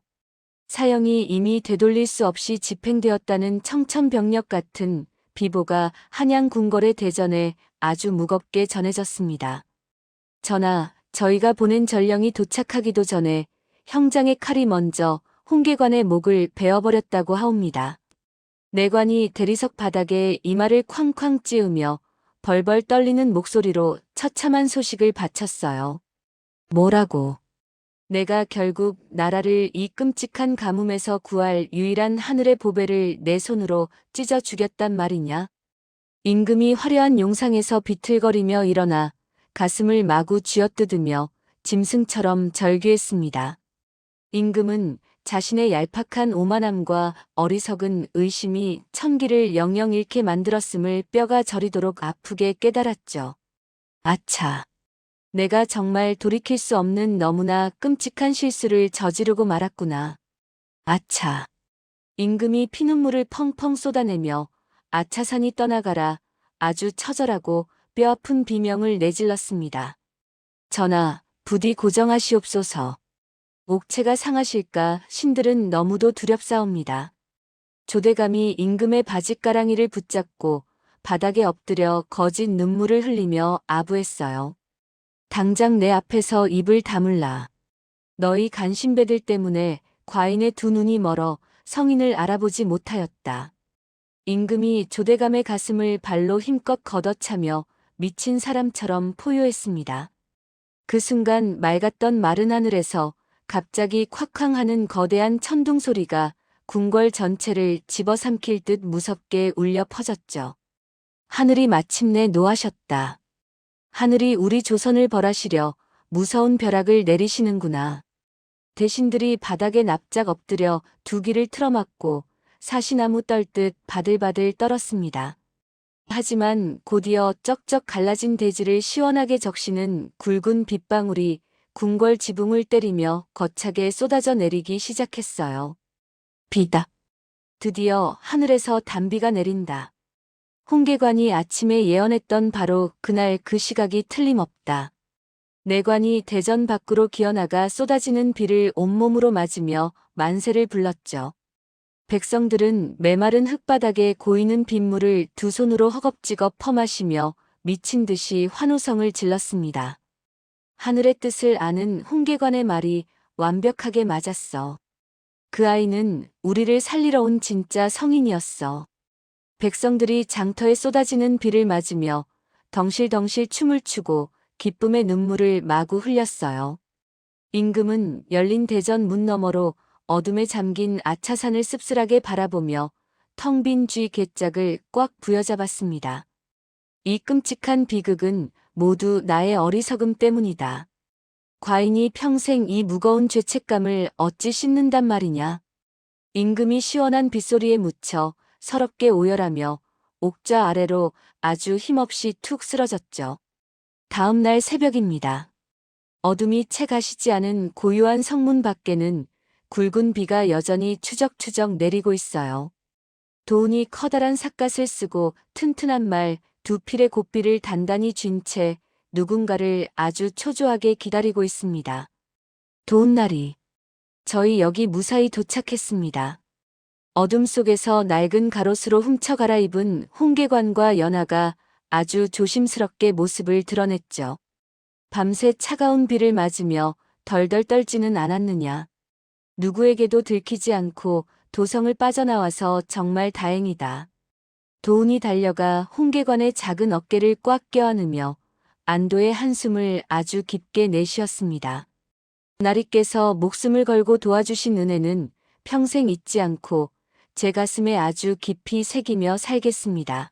사형이 이미 되돌릴 수 없이 집행되었다는 청천벽력 같은 비보가 한양 궁궐의 대전에 아주 무겁게 전해졌습니다. 전하, 저희가 보낸 전령이 도착하기도 전에 형장의 칼이 먼저 홍계관의 목을 베어버렸다고 하옵니다. 내관이 대리석 바닥에 이마를 쾅쾅 찌으며 벌벌 떨리는 목소리로 처참한 소식을 바쳤어요. 뭐라고? 내가 결국 나라를 이 끔찍한 가뭄에서 구할 유일한 하늘의 보배를 내 손으로 찢어 죽였단 말이냐? 임금이 화려한 용상에서 비틀거리며 일어나 가슴을 마구 쥐어뜯으며 짐승처럼 절규했습니다. 임금은 자신의 얄팍한 오만함과 어리석은 의심이 천기를 영영 잃게 만들었음을 뼈가 저리도록 아프게 깨달았죠. 아차. 내가 정말 돌이킬 수 없는 너무나 끔찍한 실수를 저지르고 말았구나. 아차. 임금이 피눈물을 펑펑 쏟아내며 아차산이 떠나가라 아주 처절하고 뼈아픈 비명을 내질렀습니다. 전하, 부디 고정하시옵소서. 옥체가 상하실까 신들은 너무도 두렵사옵니다. 조대감이 임금의 바짓가랑이를 붙잡고 바닥에 엎드려 거짓 눈물을 흘리며 아부했어요. 당장 내 앞에서 입을 다물라. 너희 간신배들 때문에 과인의 두 눈이 멀어 성인을 알아보지 못하였다. 임금이 조대감의 가슴을 발로 힘껏 걷어차며 미친 사람처럼 포효했습니다. 그 순간 맑았던 마른 하늘에서 갑자기 콱콱 하는 거대한 천둥 소리가 궁궐 전체를 집어삼킬 듯 무섭게 울려 퍼졌죠. 하늘이 마침내 노하셨다. 하늘이 우리 조선을 벌하시려 무서운 벼락을 내리시는구나. 대신들이 바닥에 납작 엎드려 두 귀를 틀어막고 사시나무 떨듯 바들바들 떨었습니다. 하지만 곧이어 쩍쩍 갈라진 대지를 시원하게 적시는 굵은 빗방울이 궁궐 지붕을 때리며 거차게 쏟아져 내리기 시작했어요. 비다. 드디어 하늘에서 단비가 내린다. 홍계관이 아침에 예언했던 바로 그날 그 시각이 틀림없다. 내관이 대전 밖으로 기어나가 쏟아지는 비를 온몸으로 맞으며 만세를 불렀죠. 백성들은 메마른 흙바닥에 고이는 빗물을 두 손으로 허겁지겁 퍼마시며 미친 듯이 환호성을 질렀습니다. 하늘의 뜻을 아는 홍계관의 말이 완벽하게 맞았어. 그 아이는 우리를 살리러 온 진짜 성인이었어. 백성들이 장터에 쏟아지는 비를 맞으며 덩실덩실 춤을 추고 기쁨의 눈물을 마구 흘렸어요. 임금은 열린 대전 문 너머로 어둠에 잠긴 아차산을 씁쓸하게 바라보며 텅 빈 쥐 갯짝을 꽉 부여잡았습니다. 이 끔찍한 비극은 모두 나의 어리석음 때문이다. 과인이 평생 이 무거운 죄책감을 어찌 씻는단 말이냐. 임금이 시원한 빗소리에 묻혀 서럽게 오열하며 옥좌 아래로 아주 힘없이 툭 쓰러졌죠. 다음 날 새벽입니다. 어둠이 채 가시지 않은 고요한 성문 밖에는 굵은 비가 여전히 추적추적 내리고 있어요. 도운이 커다란 삿갓을 쓰고 튼튼한 말 두 필의 고삐를 단단히 쥔 채 누군가를 아주 초조하게 기다리고 있습니다. 도운나리. 저희 여기 무사히 도착했습니다. 어둠 속에서 낡은 가롯으로 훔쳐 갈아입은 홍계관과 연하가 아주 조심스럽게 모습을 드러냈죠. 밤새 차가운 비를 맞으며 덜덜 떨지는 않았느냐. 누구에게도 들키지 않고 도성을 빠져나와서 정말 다행이다. 도운이 달려가 홍계관의 작은 어깨를 꽉 껴안으며 안도의 한숨을 아주 깊게 내쉬었습니다. 나리께서 목숨을 걸고 도와주신 은혜는 평생 잊지 않고 제 가슴에 아주 깊이 새기며 살겠습니다.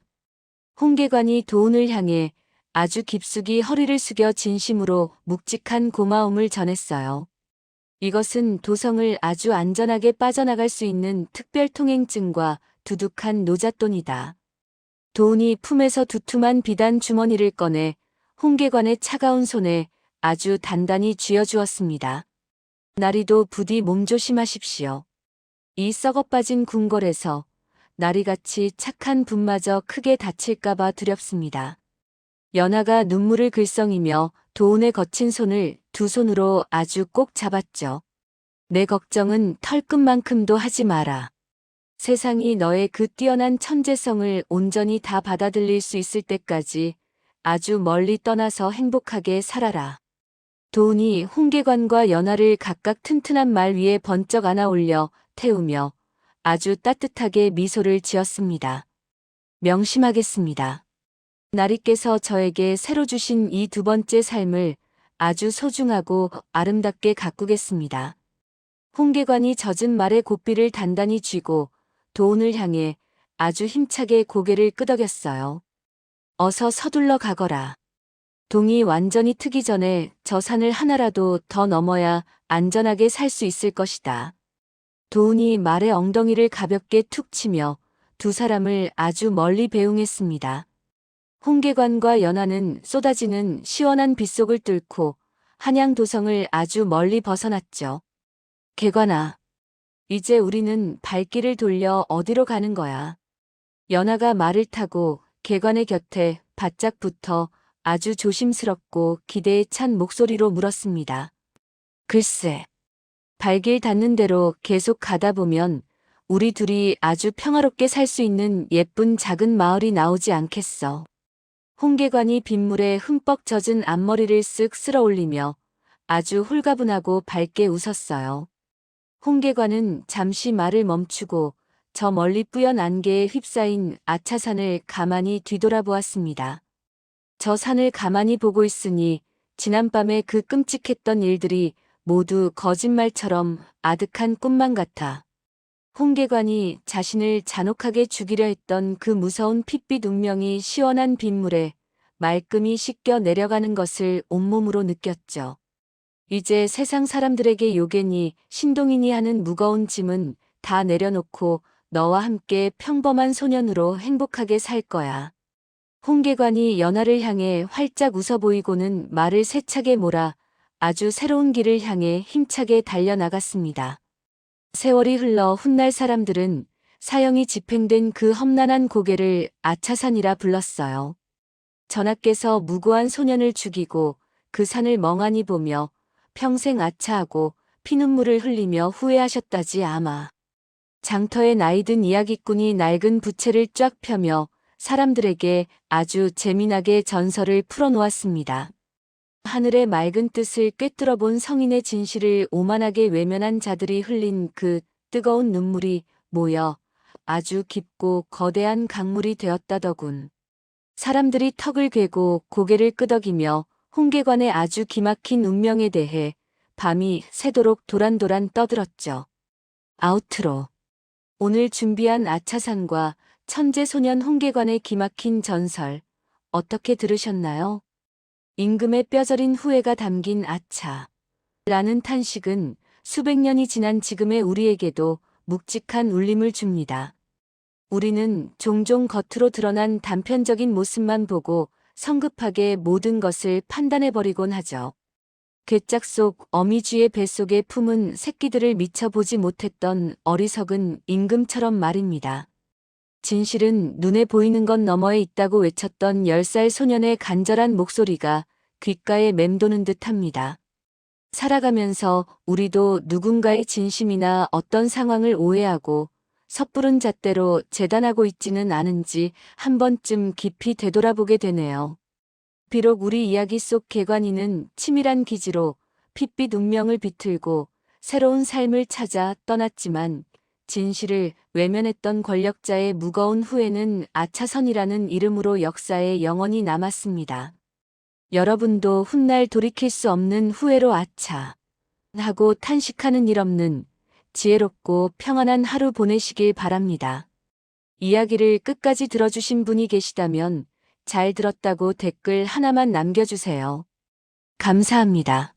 홍계관이 도운을 향해 아주 깊숙이 허리를 숙여 진심으로 묵직한 고마움을 전했어요. 이것은 도성을 아주 안전하게 빠져나갈 수 있는 특별 통행증과 두둑한 노잣돈이다. 도운이 품에서 두툼한 비단 주머니를 꺼내 홍계관의 차가운 손에 아주 단단히 쥐어주었습니다. 나리도 부디 몸조심하십시오. 이 썩어빠진 궁궐에서 나리같이 착한 분마저 크게 다칠까봐 두렵습니다. 연하가 눈물을 글썽이며 도운의 거친 손을 두 손으로 아주 꼭 잡았죠. 내 걱정은 털끝만큼도 하지 마라. 세상이 너의 그 뛰어난 천재성을 온전히 다 받아들일 수 있을 때까지 아주 멀리 떠나서 행복하게 살아라. 도운이 홍계관과 연하를 각각 튼튼한 말 위에 번쩍 안아 올려 태우며 아주 따뜻하게 미소를 지었습니다. 명심하겠습니다. 나리께서 저에게 새로 주신 이 두 번째 삶을 아주 소중하고 아름답게 가꾸겠습니다. 홍계관이 젖은 말의 고삐를 단단히 쥐고 도운을 향해 아주 힘차게 고개를 끄덕였어요. 어서 서둘러 가거라. 동이 완전히 트기 전에 저 산을 하나라도 더 넘어야 안전하게 살 수 있을 것이다. 도운이 말의 엉덩이를 가볍게 툭 치며 두 사람을 아주 멀리 배웅했습니다. 홍계관과 연하는 쏟아지는 시원한 빗속을 뚫고 한양도성을 아주 멀리 벗어났죠. 계관아, 이제 우리는 발길을 돌려 어디로 가는 거야? 연하가 말을 타고 계관의 곁에 바짝 붙어 아주 조심스럽고 기대에 찬 목소리로 물었습니다. 글쎄, 발길 닿는 대로 계속 가다 보면 우리 둘이 아주 평화롭게 살 수 있는 예쁜 작은 마을이 나오지 않겠어. 홍계관이 빗물에 흠뻑 젖은 앞머리를 쓱 쓸어 올리며 아주 홀가분하고 밝게 웃었어요. 홍계관은 잠시 말을 멈추고 저 멀리 뿌연 안개에 휩싸인 아차산을 가만히 뒤돌아보았습니다. 저 산을 가만히 보고 있으니 지난밤에 그 끔찍했던 일들이 모두 거짓말처럼 아득한 꿈만 같아. 홍계관이 자신을 잔혹하게 죽이려 했던 그 무서운 핏빛 운명이 시원한 빗물에 말끔히 씻겨 내려가는 것을 온몸으로 느꼈죠. 이제 세상 사람들에게 요괴니 신동이니 하는 무거운 짐은 다 내려놓고 너와 함께 평범한 소년으로 행복하게 살 거야. 홍계관이 연하를 향해 활짝 웃어 보이고는 말을 세차게 몰아 아주 새로운 길을 향해 힘차게 달려나갔습니다. 세월이 흘러 훗날 사람들은 사형이 집행된 그 험난한 고개를 아차산이라 불렀어요. 전하께서 무고한 소년을 죽이고 그 산을 멍하니 보며 평생 아차하고 피눈물을 흘리며 후회하셨다지 아마. 장터의 나이든 이야기꾼이 낡은 부채를 쫙 펴며 사람들에게 아주 재미나게 전설을 풀어놓았습니다. 하늘의 맑은 뜻을 꿰뚫어 본 성인의 진실을 오만하게 외면한 자들이 흘린 그 뜨거운 눈물이 모여 아주 깊고 거대한 강물이 되었다더군. 사람들이 턱을 괴고 고개를 끄덕이며 홍계관의 아주 기막힌 운명에 대해 밤이 새도록 도란도란 떠들었죠. 아우트로. 오늘 준비한 아차산과 천재소년 홍계관의 기막힌 전설, 어떻게 들으셨나요? 임금의 뼈저린 후회가 담긴 아차. 라는 탄식은 수백 년이 지난 지금의 우리에게도 묵직한 울림을 줍니다. 우리는 종종 겉으로 드러난 단편적인 모습만 보고 성급하게 모든 것을 판단해버리곤 하죠. 괴짝 속 어미쥐의 뱃속에 품은 새끼들을 미처 보지 못했던 어리석은 임금처럼 말입니다. 진실은 눈에 보이는 것 너머에 있다고 외쳤던 10살 소년의 간절한 목소리가 귓가에 맴도는 듯합니다. 살아가면서 우리도 누군가의 진심이나 어떤 상황을 오해하고 섣부른 잣대로 재단하고 있지는 않은지 한 번쯤 깊이 되돌아보게 되네요. 비록 우리 이야기 속 개관이는 치밀한 기지로 핏빛 운명을 비틀고 새로운 삶을 찾아 떠났지만 진실을 외면했던 권력자의 무거운 후회는 아차선이라는 이름으로 역사에 영원히 남았습니다. 여러분도 훗날 돌이킬 수 없는 후회로 아차 하고 탄식하는 일 없는 지혜롭고 평안한 하루 보내시길 바랍니다. 이야기를 끝까지 들어주신 분이 계시다면 잘 들었다고 댓글 하나만 남겨주세요. 감사합니다.